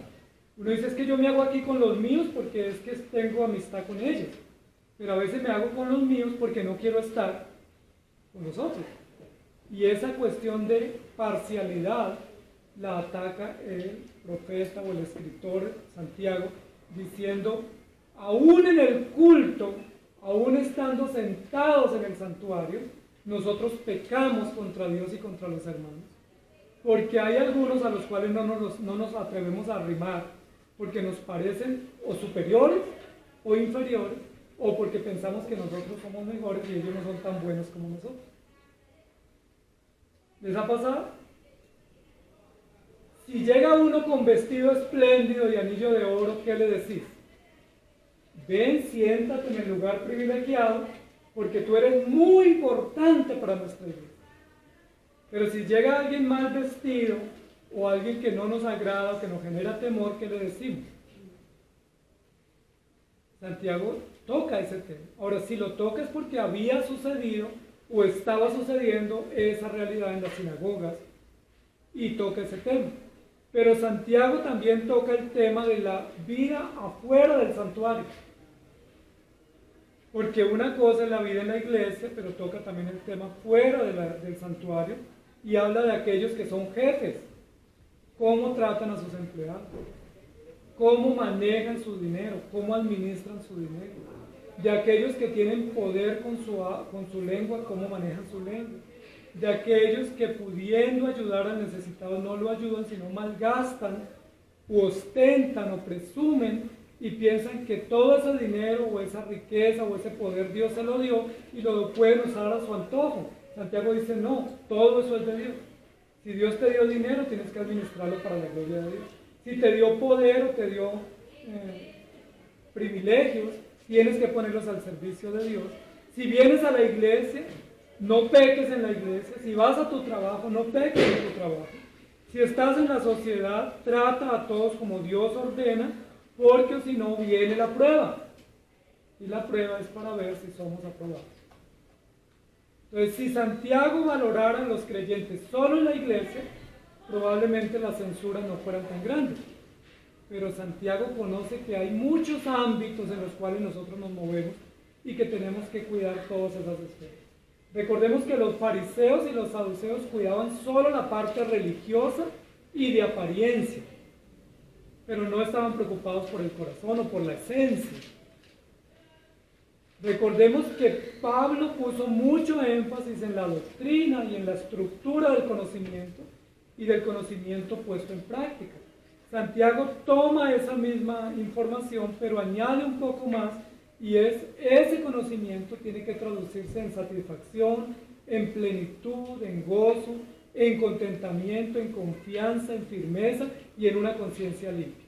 Uno dice: es que yo me hago aquí con los míos porque es que tengo amistad con ellos, pero a veces me hago con los míos porque no quiero estar con los otros. Y esa cuestión de parcialidad la ataca el profeta o el escritor Santiago, diciendo: aún en el culto, aún estando sentados en el santuario, nosotros pecamos contra Dios y contra los hermanos, porque hay algunos a los cuales no nos atrevemos a arrimar, porque nos parecen o superiores o inferiores, o porque pensamos que nosotros somos mejores y ellos no son tan buenos como nosotros. ¿Les ha pasado? Si llega uno con vestido espléndido y anillo de oro, ¿qué le decís? Ven, siéntate en el lugar privilegiado, porque tú eres muy importante para nuestra iglesia. Pero si llega alguien mal vestido, o alguien que no nos agrada, que nos genera temor, ¿qué le decimos? Santiago toca ese tema. Ahora, si lo toca es porque había sucedido o estaba sucediendo esa realidad en las sinagogas, y toca ese tema. Pero Santiago también toca el tema de la vida afuera del santuario. Porque una cosa es la vida en la iglesia, pero toca también el tema fuera del santuario, y habla de aquellos que son jefes. Cómo tratan a sus empleados, cómo manejan su dinero, cómo administran su dinero. De aquellos que tienen poder con su lengua, cómo manejan su lengua. De aquellos que pudiendo ayudar al necesitado no lo ayudan, sino malgastan, u ostentan o presumen y piensan que todo ese dinero o esa riqueza o ese poder Dios se lo dio y lo pueden usar a su antojo. Santiago dice: no, todo eso es de Dios. Si Dios te dio dinero, tienes que administrarlo para la gloria de Dios. Si te dio poder o te dio privilegios, tienes que ponerlos al servicio de Dios. Si vienes a la iglesia, no peques en la iglesia. Si vas a tu trabajo, no peques en tu trabajo. Si estás en la sociedad, trata a todos como Dios ordena, porque si no viene la prueba. Y la prueba es para ver si somos aprobados. Entonces, si Santiago valorara a los creyentes solo en la iglesia, probablemente las censuras no fueran tan grandes. Pero Santiago conoce que hay muchos ámbitos en los cuales nosotros nos movemos y que tenemos que cuidar todas esas esferas. Recordemos que los fariseos y los saduceos cuidaban solo la parte religiosa y de apariencia, pero no estaban preocupados por el corazón o por la esencia. Recordemos que Pablo puso mucho énfasis en la doctrina y en la estructura del conocimiento y del conocimiento puesto en práctica. Santiago toma esa misma información, pero añade un poco más, y ese conocimiento tiene que traducirse en satisfacción, en plenitud, en gozo, en contentamiento, en confianza, en firmeza y en una conciencia limpia.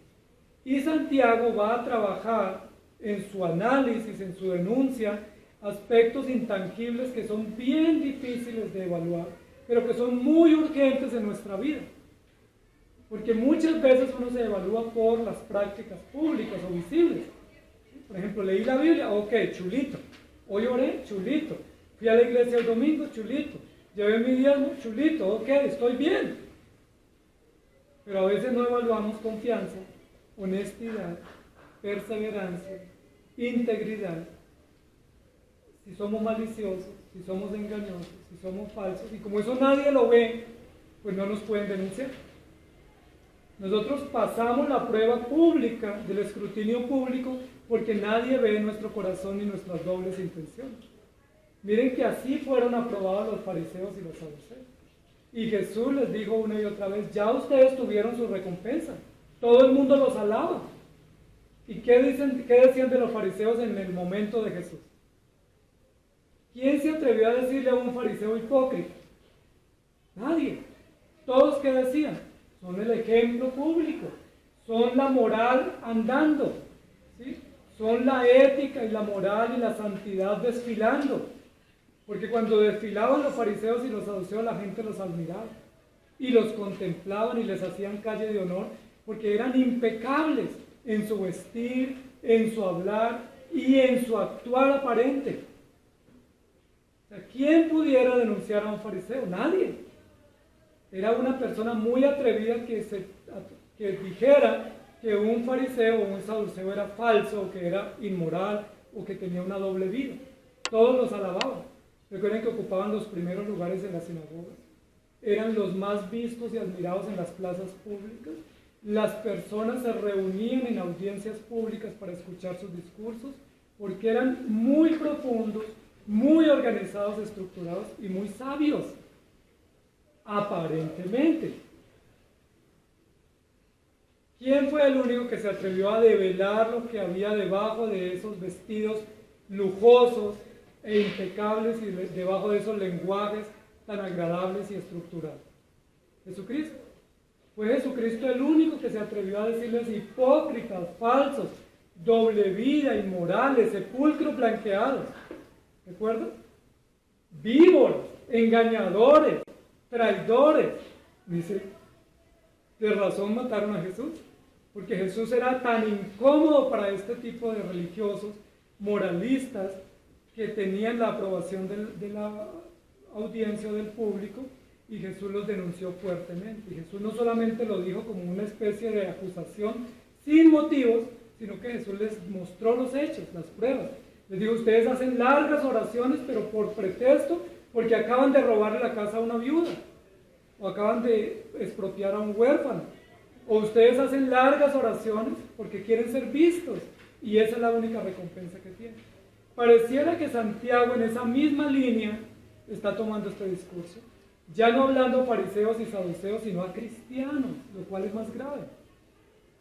Y Santiago va a trabajar en su análisis, en su denuncia, aspectos intangibles que son bien difíciles de evaluar, pero que son muy urgentes en nuestra vida. Porque muchas veces uno se evalúa por las prácticas públicas o visibles. Por ejemplo, leí la Biblia, ok, chulito. Hoy oré, chulito. Fui a la iglesia el domingo, chulito. Llevé mi diezmo, chulito, ok, estoy bien. Pero a veces no evaluamos confianza, honestidad, perseverancia, integridad. Si somos maliciosos, si somos engañosos, si somos falsos, y como eso nadie lo ve, pues no nos pueden denunciar. Nosotros pasamos la prueba pública del escrutinio público porque nadie ve nuestro corazón ni nuestras dobles intenciones. Miren que así fueron aprobados los fariseos y los saduceos. Y Jesús les dijo una y otra vez, ya ustedes tuvieron su recompensa. Todo el mundo los alaba. ¿Y qué decían de los fariseos en el momento de Jesús? ¿Quién se atrevió a decirle a un fariseo hipócrita? Nadie. ¿Todos qué decían? Son el ejemplo público, son la moral andando, ¿sí? Son la ética y la moral y la santidad desfilando, porque cuando desfilaban los fariseos y los saduceos la gente los admiraba y los contemplaban y les hacían calle de honor, porque eran impecables en su vestir, en su hablar y en su actuar aparente. O sea, ¿quién pudiera denunciar a un fariseo? Nadie. Era una persona muy atrevida que dijera que un fariseo o un saduceo era falso, o que era inmoral, o que tenía una doble vida. Todos los alababan. Recuerden que ocupaban los primeros lugares en las sinagogas. Eran los más vistos y admirados en las plazas públicas. Las personas se reunían en audiencias públicas para escuchar sus discursos, porque eran muy profundos, muy organizados, estructurados y muy sabios. Aparentemente. ¿Quién fue el único que se atrevió a develar lo que había debajo de esos vestidos lujosos e impecables y debajo de esos lenguajes tan agradables y estructurados? Jesucristo. Fue Jesucristo el único que se atrevió a decirles hipócritas, falsos, doble vida, inmorales, sepulcros blanqueados. ¿Recuerdan? Víboras, engañadores, traidores. Dice, de razón mataron a Jesús, porque Jesús era tan incómodo para este tipo de religiosos, moralistas, que tenían la aprobación de la audiencia o del público, y Jesús los denunció fuertemente. Y Jesús no solamente lo dijo como una especie de acusación sin motivos, sino que Jesús les mostró los hechos, las pruebas. Les dijo, ustedes hacen largas oraciones, pero por pretexto, porque acaban de robarle la casa a una viuda, o acaban de expropiar a un huérfano, o ustedes hacen largas oraciones porque quieren ser vistos, y esa es la única recompensa que tienen. Pareciera que Santiago en esa misma línea está tomando este discurso, ya no hablando a fariseos y saduceos, sino a cristianos, lo cual es más grave,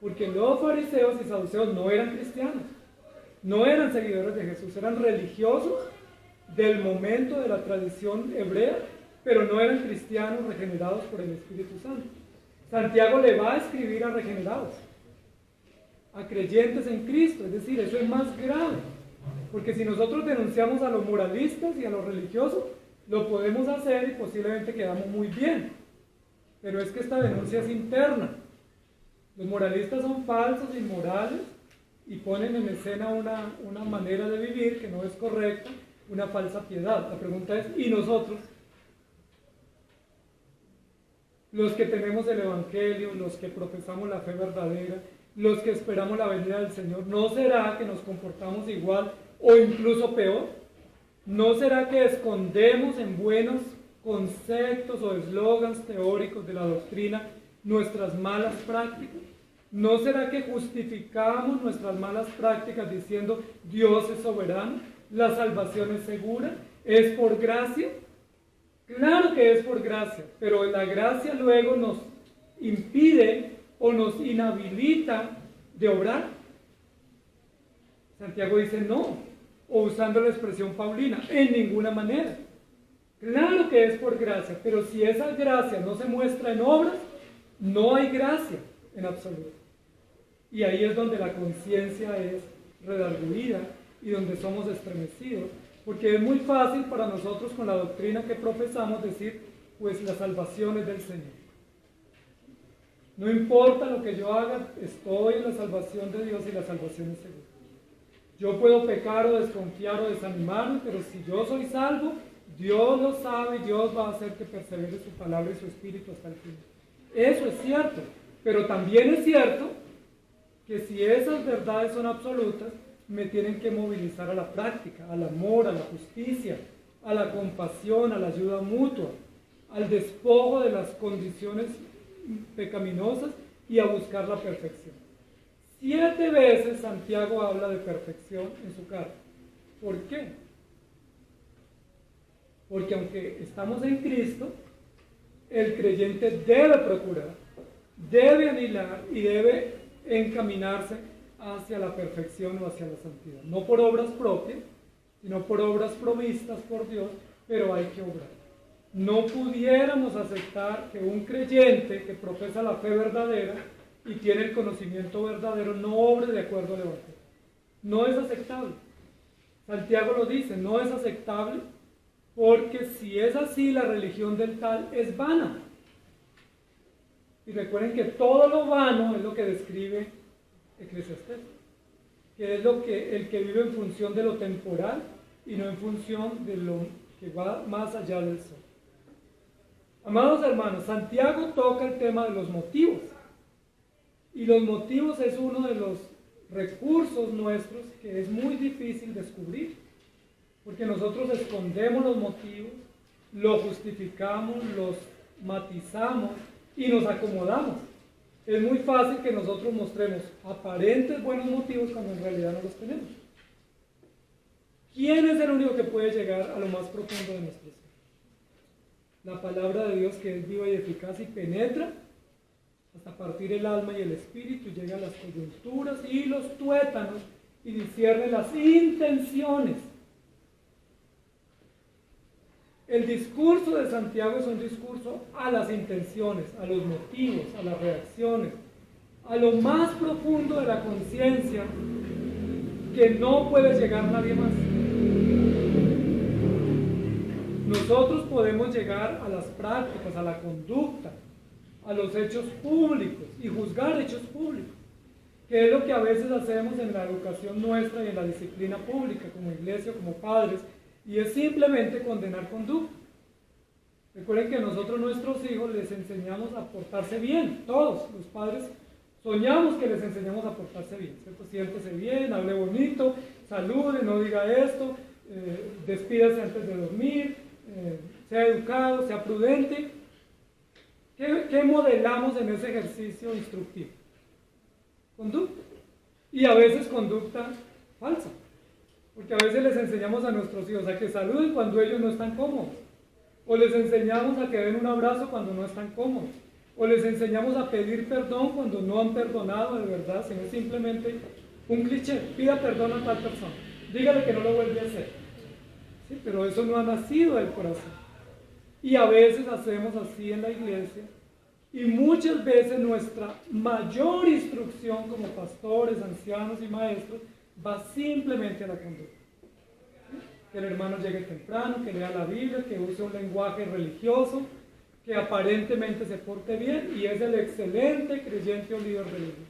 porque los fariseos y saduceos no eran cristianos, no eran seguidores de Jesús, eran religiosos del momento de la tradición hebrea, pero no eran cristianos regenerados por el Espíritu Santo. Santiago le va a escribir a regenerados, a creyentes en Cristo, es decir, eso es más grave, porque si nosotros denunciamos a los moralistas y a los religiosos, lo podemos hacer y posiblemente quedamos muy bien, pero es que esta denuncia es interna. Los moralistas son falsos, inmorales, y ponen en escena una manera de vivir que no es correcta, una falsa piedad. La pregunta es, ¿y nosotros? Los que tenemos el Evangelio, los que profesamos la fe verdadera, los que esperamos la venida del Señor, ¿no será que nos comportamos igual o incluso peor? ¿No será que escondemos en buenos conceptos o eslogans teóricos de la doctrina nuestras malas prácticas? ¿No será que justificamos nuestras malas prácticas diciendo Dios es soberano, la salvación es segura, es por gracia? Claro que es por gracia, pero la gracia luego nos impide o nos inhabilita de obrar. Santiago dice no, o usando la expresión paulina, en ninguna manera. Claro que es por gracia, pero si esa gracia no se muestra en obras, no hay gracia en absoluto. Y ahí es donde la conciencia es redarguida y donde somos estremecidos, porque es muy fácil para nosotros con la doctrina que profesamos decir, pues la salvación es del Señor. No importa lo que yo haga, estoy en la salvación de Dios y la salvación es segura. Yo puedo pecar o desconfiar o desanimarme, pero si yo soy salvo, Dios lo sabe y Dios va a hacer que persevere su palabra y su espíritu hasta el fin. Eso es cierto, pero también es cierto que si esas verdades son absolutas, me tienen que movilizar a la práctica, al amor, a la justicia, a la compasión, a la ayuda mutua, al despojo de las condiciones pecaminosas y a buscar la perfección. 7 veces Santiago habla de perfección en su carta. ¿Por qué? Porque aunque estamos en Cristo, el creyente debe procurar, debe anhelar y debe encaminarse hacia la perfección o hacia la santidad. No por obras propias, sino por obras provistas por Dios, pero hay que obrar. No pudiéramos aceptar que un creyente que profesa la fe verdadera y tiene el conocimiento verdadero no obre de acuerdo al Evangelio. No es aceptable. Santiago lo dice, no es aceptable porque si es así, la religión del tal es vana. Y recuerden que todo lo vano es lo que describe Eclesiastés, que es el que vive en función de lo temporal y no en función de lo que va más allá del sol. Amados hermanos, Santiago toca el tema de los motivos. Y los motivos es uno de los recursos nuestros que es muy difícil descubrir. Porque nosotros escondemos los motivos, los justificamos, los matizamos y nos acomodamos. Es muy fácil que nosotros mostremos aparentes buenos motivos cuando en realidad no los tenemos. ¿Quién es el único que puede llegar a lo más profundo de nuestro ser? La palabra de Dios, que es viva y eficaz y penetra hasta partir el alma y el espíritu, y llega a las coyunturas y los tuétanos y discierne las intenciones. El discurso de Santiago es un discurso a las intenciones, a los motivos, a las reacciones, a lo más profundo de la conciencia que no puede llegar nadie más. Nosotros podemos llegar a las prácticas, a la conducta, a los hechos públicos y juzgar hechos públicos, que es lo que a veces hacemos en la educación nuestra y en la disciplina pública, como iglesia, como padres, y es simplemente condenar conducta. Recuerden que nosotros, nuestros hijos, les enseñamos a portarse bien. Todos los padres soñamos que les enseñamos a portarse bien, ¿cierto? Siéntese bien, hable bonito, salude, no diga esto, despídase antes de dormir, sea educado, sea prudente. ¿Qué modelamos en ese ejercicio instructivo? Conducta. Y a veces conducta falsa. Porque a veces les enseñamos a nuestros hijos a que saluden cuando ellos no están cómodos. O les enseñamos a que den un abrazo cuando no están cómodos. O les enseñamos a pedir perdón cuando no han perdonado de verdad, sino simplemente un cliché. Pida perdón a tal persona. Dígale que no lo vuelve a hacer. ¿Sí? Pero eso no ha nacido del corazón. Y a veces hacemos así en la iglesia. Y muchas veces nuestra mayor instrucción como pastores, ancianos y maestros va simplemente a la conducta. Que el hermano llegue temprano, que lea la Biblia, que use un lenguaje religioso, que aparentemente se porte bien y es el excelente creyente o líder de la iglesia.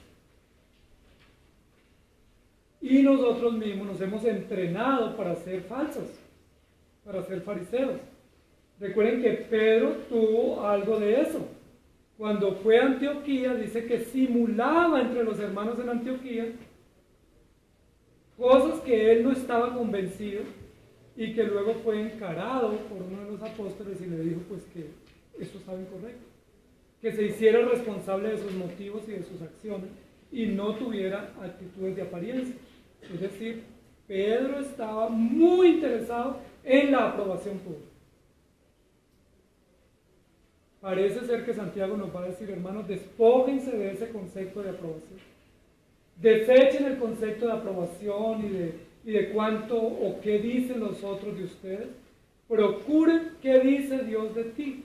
Y nosotros mismos nos hemos entrenado para ser falsos, para ser fariseos. Recuerden que Pedro tuvo algo de eso. Cuando fue a Antioquía, dice que simulaba entre los hermanos en Antioquía cosas que él no estaba convencido y que luego fue encarado por uno de los apóstoles y le dijo pues que eso estaba incorrecto, que se hiciera responsable de sus motivos y de sus acciones y no tuviera actitudes de apariencia. Es decir, Pedro estaba muy interesado en la aprobación pública. Parece ser que Santiago nos va a decir, hermanos, despójense de ese concepto de aprobación. Desechen el concepto de aprobación y de cuánto o qué dicen los otros de ustedes. Procuren qué dice Dios de ti.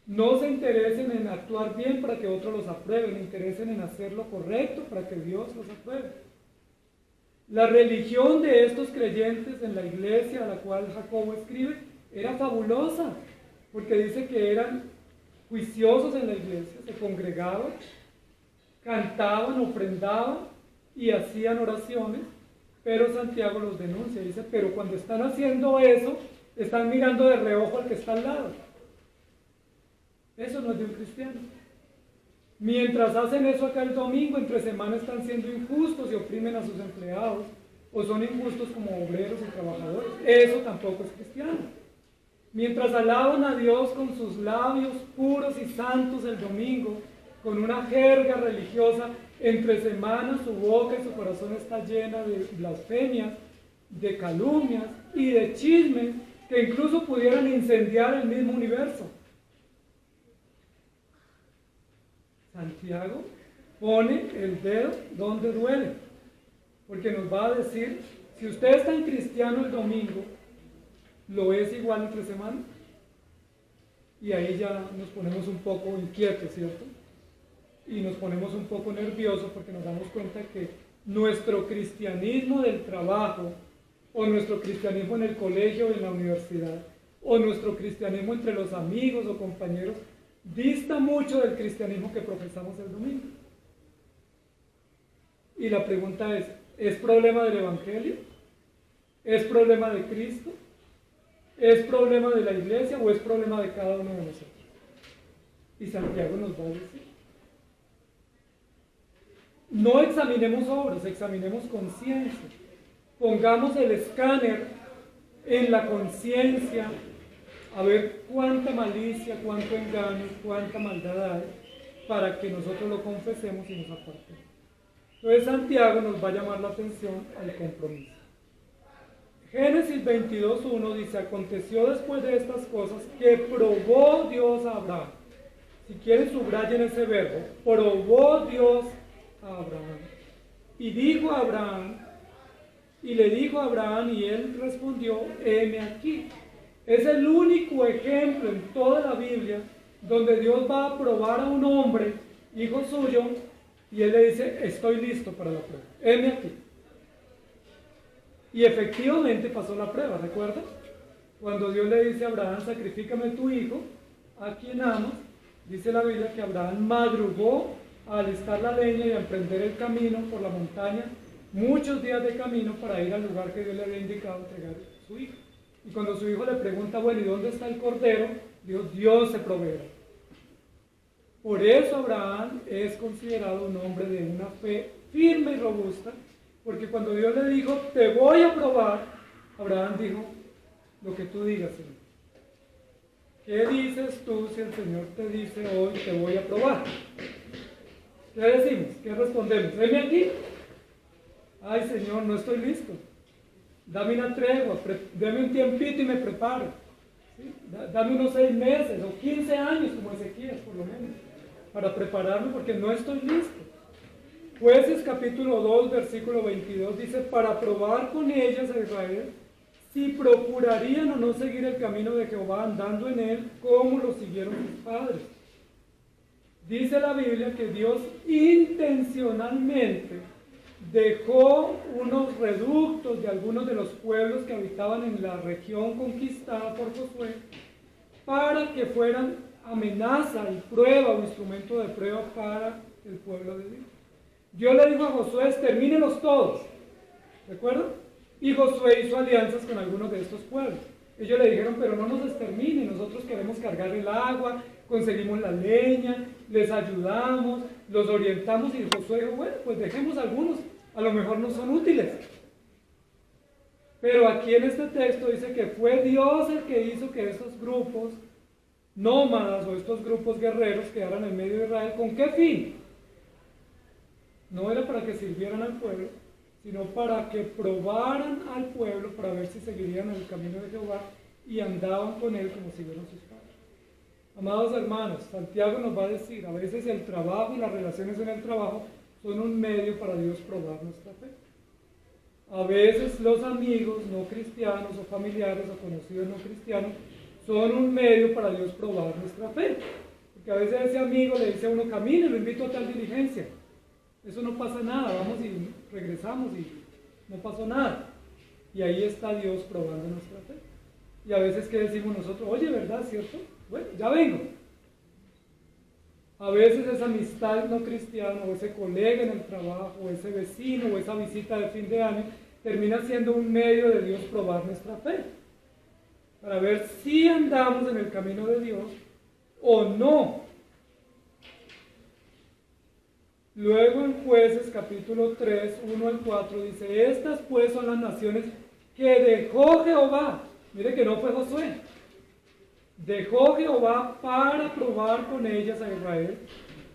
No se interesen en actuar bien para que otros los aprueben, interesen en hacer lo correcto para que Dios los apruebe. La religión de estos creyentes en la iglesia a la cual Jacobo escribe era fabulosa, porque dice que eran juiciosos en la iglesia, se congregaban, cantaban, ofrendaban y hacían oraciones, pero Santiago los denuncia, dice, pero cuando están haciendo eso, están mirando de reojo al que está al lado. Eso no es de un cristiano. Mientras hacen eso acá el domingo, entre semana están siendo injustos y oprimen a sus empleados, o son injustos como obreros y trabajadores. Eso tampoco es cristiano. Mientras alaban a Dios con sus labios puros y santos el domingo, con una jerga religiosa, entre semanas su boca y su corazón está llena de blasfemias, de calumnias y de chismes que incluso pudieran incendiar el mismo universo. Santiago pone el dedo donde duele, porque nos va a decir, si usted es tan cristiano el domingo, ¿lo es igual entre semana? Y ahí ya nos ponemos un poco inquietos, ¿cierto? Y nos ponemos un poco nerviosos porque nos damos cuenta que nuestro cristianismo del trabajo, o nuestro cristianismo en el colegio o en la universidad, o nuestro cristianismo entre los amigos o compañeros, dista mucho del cristianismo que profesamos el domingo. Y la pregunta ¿es problema del Evangelio? ¿Es problema de Cristo? ¿Es problema de la iglesia o es problema de cada uno de nosotros? Y Santiago nos va a decir, no examinemos obras, examinemos conciencia. Pongamos el escáner en la conciencia a ver cuánta malicia, cuánto engaño, cuánta maldad hay, para que nosotros lo confesemos y nos apartemos. Entonces Santiago nos va a llamar la atención al compromiso. Génesis 22:1 dice, aconteció después de estas cosas que probó Dios a Abraham. Si quieren subrayen ese verbo, probó Dios a Abraham. Y dijo a Abraham, y le dijo a Abraham, y él respondió, heme aquí. Es el único ejemplo en toda la Biblia donde Dios va a probar a un hombre, hijo suyo, y él le dice, estoy listo para la prueba, heme aquí. Y efectivamente pasó la prueba, ¿recuerdas? Cuando Dios le dice a Abraham, sacrifícame tu hijo, a quien amas, dice la Biblia que Abraham madrugó a alistar la leña y a emprender el camino por la montaña, muchos días de camino para ir al lugar que Dios le había indicado entregar a su hijo. Y cuando su hijo le pregunta, bueno, ¿y dónde está el cordero? Dios se proveerá. Por eso Abraham es considerado un hombre de una fe firme y robusta, porque cuando Dios le dijo, te voy a probar, Abraham dijo, lo que tú digas, Señor. ¿Qué dices tú si el Señor te dice hoy, te voy a probar? ¿Qué decimos? ¿Qué respondemos? ¿Venme aquí? Ay, Señor, no estoy listo. Dame una tregua, dame un tiempito y me preparo. ¿Sí? Dame unos 6 meses o 15 años, como Ezequías, por lo menos, para prepararme porque no estoy listo. Jueces capítulo 2, versículo 22 dice, para probar con ellas a Israel, si procurarían o no seguir el camino de Jehová andando en él, como lo siguieron sus padres. Dice la Biblia que Dios intencionalmente dejó unos reductos de algunos de los pueblos que habitaban en la región conquistada por Josué para que fueran amenaza y prueba o instrumento de prueba para el pueblo de Dios. Dios le dijo a Josué, extermínelos todos, ¿de acuerdo? Y Josué hizo alianzas con algunos de estos pueblos. Ellos le dijeron, pero no nos exterminen, nosotros queremos cargar el agua, conseguimos la leña, les ayudamos, los orientamos. Y Josué dijo, bueno, pues dejemos algunos, a lo mejor no son útiles. Pero aquí en este texto dice que fue Dios el que hizo que estos grupos nómadas o estos grupos guerreros quedaran en medio de Israel. ¿Con qué fin? No era para que sirvieran al pueblo, sino para que probaran al pueblo para ver si seguirían el camino de Jehová y andaban con él como siguieron sus padres. Amados hermanos, Santiago nos va a decir, a veces el trabajo y las relaciones en el trabajo son un medio para Dios probar nuestra fe. A veces los amigos no cristianos o familiares o conocidos no cristianos son un medio para Dios probar nuestra fe. Porque a veces ese amigo le dice a uno, camine, lo invito a tal diligencia. Eso no pasa nada, vamos y regresamos y no pasó nada. Y ahí está Dios probando nuestra fe. Y a veces que decimos nosotros, oye, ¿verdad? ¿Cierto? Bueno, ya vengo. A veces esa amistad no cristiana, o ese colega en el trabajo, o ese vecino, o esa visita de fin de año, termina siendo un medio de Dios probar nuestra fe. Para ver si andamos en el camino de Dios o no. Luego en Jueces capítulo 3, 1 al 4 dice, estas pues son las naciones que dejó Jehová. Mire que no fue Josué. Dejó Jehová para probar con ellas a Israel,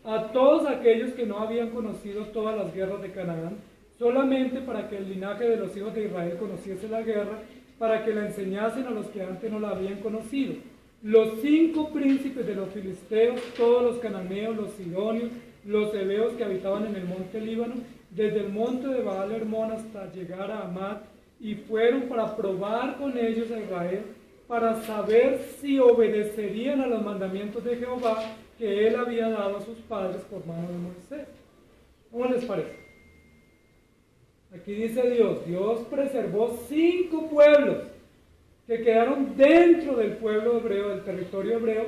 a todos aquellos que no habían conocido todas las guerras de Canaán, solamente para que el linaje de los hijos de Israel conociese la guerra, para que la enseñasen a los que antes no la habían conocido. Los 5 príncipes de los filisteos, todos los cananeos, los sidonios, los heveos que habitaban en el monte Líbano, desde el monte de Baal Hermón hasta llegar a Amat, y fueron para probar con ellos a Israel, para saber si obedecerían a los mandamientos de Jehová que él había dado a sus padres por mano de Moisés. ¿Cómo les parece? Aquí dice Dios preservó 5 pueblos que quedaron dentro del pueblo hebreo, del territorio hebreo,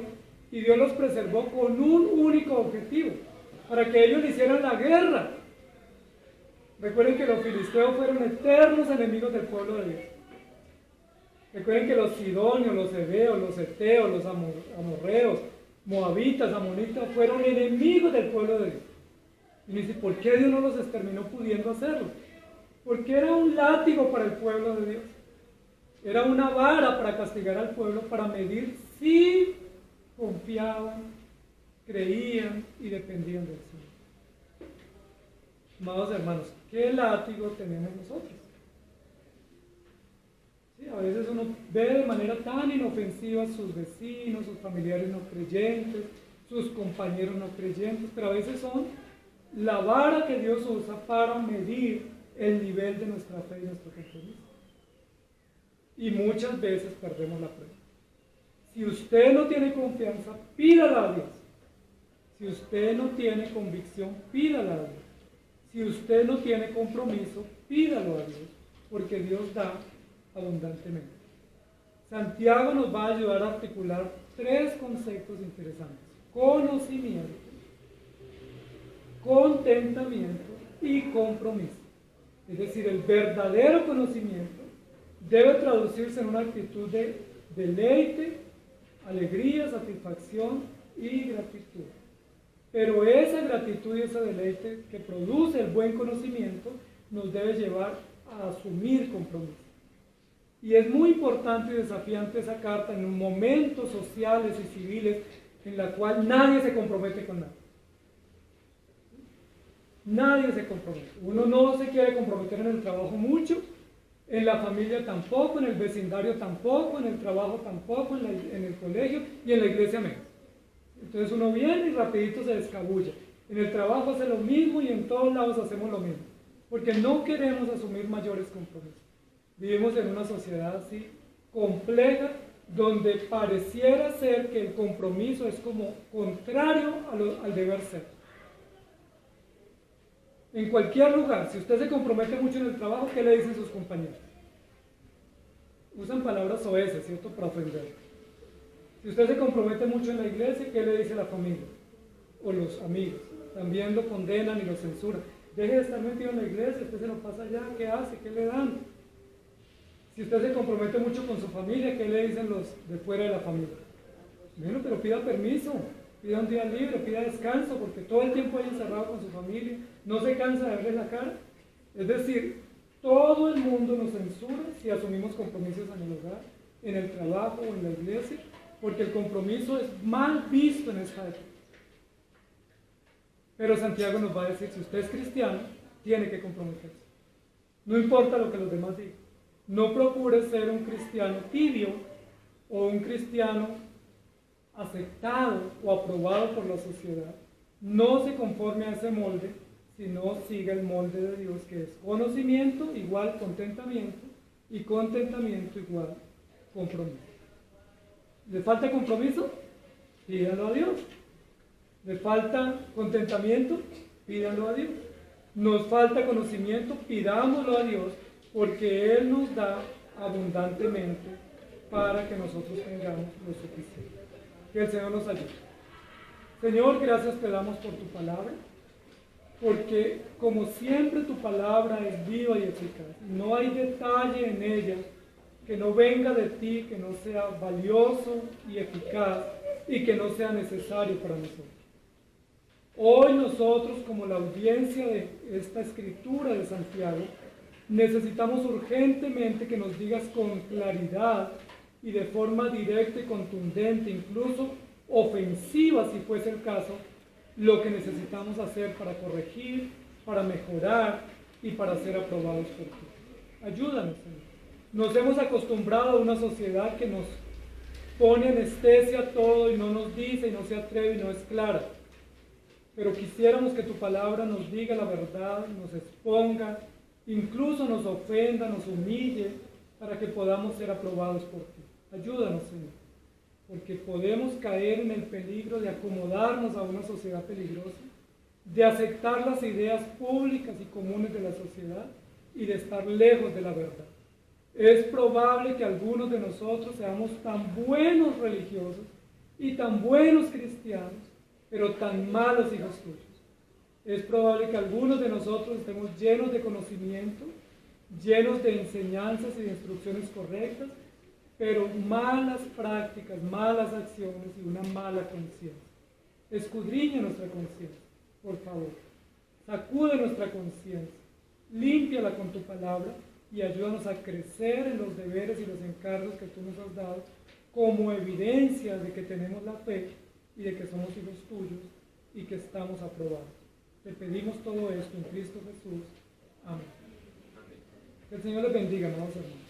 y Dios los preservó con un único objetivo, para que ellos le hicieran la guerra. Recuerden que los filisteos fueron eternos enemigos del pueblo de Dios. Recuerden que los sidonios, los heveos, los eteos, los amorreos, moabitas, amonitas, fueron enemigos del pueblo de Dios. Y me dice, ¿por qué Dios no los exterminó pudiendo hacerlo? Porque era un látigo para el pueblo de Dios. Era una vara para castigar al pueblo, para medir si confiaban, creían y dependían del Señor. Amados hermanos, ¿qué látigo tenemos nosotros? Sí, a veces uno ve de manera tan inofensiva a sus vecinos, sus familiares no creyentes, sus compañeros no creyentes, pero a veces son la vara que Dios usa para medir el nivel de nuestra fe y nuestro compromiso. Y muchas veces perdemos la prueba. Si usted no tiene confianza, pídala a Dios. Si usted no tiene convicción, pídala a Dios. Si usted no tiene compromiso, pídalo a Dios, porque Dios da abundantemente. Santiago nos va a ayudar a articular 3 conceptos interesantes: conocimiento, contentamiento y compromiso. Es decir, el verdadero conocimiento debe traducirse en una actitud de deleite, alegría, satisfacción y gratitud. Pero esa gratitud y ese deleite que produce el buen conocimiento nos debe llevar a asumir compromiso. Y es muy importante y desafiante esa carta en momentos sociales y civiles en la cual nadie se compromete con nada. Nadie se compromete. Uno no se quiere comprometer en el trabajo mucho, en la familia tampoco, en el vecindario tampoco, en el trabajo tampoco, en el colegio y en la iglesia menos. Entonces uno viene y rapidito se descabulla. En el trabajo hace lo mismo y en todos lados hacemos lo mismo, porque no queremos asumir mayores compromisos. Vivimos en una sociedad así compleja, donde pareciera ser que el compromiso es como contrario al deber ser. En cualquier lugar, si usted se compromete mucho en el trabajo, ¿qué le dicen sus compañeros? Usan palabras soeces, ¿cierto?, para ofender. Si usted se compromete mucho en la iglesia, ¿qué le dice la familia? O los amigos. También lo condenan y lo censuran. Deje de estar metido en la iglesia, usted se lo pasa allá, ¿qué hace? ¿Qué le dan? Si usted se compromete mucho con su familia, ¿qué le dicen los de fuera de la familia? Bueno, pero pida permiso, pida un día libre, pida descanso, porque todo el tiempo ahí encerrado con su familia, no se cansa de verle la cara. Es decir, todo el mundo nos censura si asumimos compromisos en el hogar, en el trabajo o en la iglesia, porque el compromiso es mal visto en esta época. Pero Santiago nos va a decir, si usted es cristiano, tiene que comprometerse. No importa lo que los demás digan. No procure ser un cristiano tibio o un cristiano aceptado o aprobado por la sociedad. No se conforme a ese molde, sino siga el molde de Dios, que es conocimiento igual contentamiento y contentamiento igual compromiso. ¿Le falta compromiso? Pídalo a Dios. ¿Le falta contentamiento? Pídalo a Dios. Nos falta conocimiento, pidámoslo a Dios, porque Él nos da abundantemente para que nosotros tengamos lo suficiente. Que el Señor nos ayude. Señor, gracias te damos por tu palabra, porque como siempre tu palabra es viva y eficaz. No hay detalle en ella que no venga de ti, que no sea valioso y eficaz y que no sea necesario para nosotros. Hoy nosotros, como la audiencia de esta escritura de Santiago, necesitamos urgentemente que nos digas con claridad y de forma directa y contundente, incluso ofensiva si fuese el caso, lo que necesitamos hacer para corregir, para mejorar y para ser aprobados por ti. Ayúdanos, Señor. Nos hemos acostumbrado a una sociedad que nos pone anestesia a todo y no nos dice y no se atreve y no es clara. Pero quisiéramos que tu palabra nos diga la verdad, nos exponga, incluso nos ofenda, nos humille, para que podamos ser aprobados por ti. Ayúdanos, Señor, porque podemos caer en el peligro de acomodarnos a una sociedad peligrosa, de aceptar las ideas públicas y comunes de la sociedad y de estar lejos de la verdad. Es probable que algunos de nosotros seamos tan buenos religiosos y tan buenos cristianos, pero tan malos hijos tuyos. Es probable que algunos de nosotros estemos llenos de conocimiento, llenos de enseñanzas y de instrucciones correctas, pero malas prácticas, malas acciones y una mala conciencia. Escudriña nuestra conciencia, por favor. Sacude nuestra conciencia, límpiala con tu palabra y ayúdanos a crecer en los deberes y los encargos que tú nos has dado como evidencia de que tenemos la fe y de que somos hijos tuyos y que estamos aprobados. Te pedimos todo esto en Cristo Jesús. Amén. Que el Señor les bendiga, amados hermanos.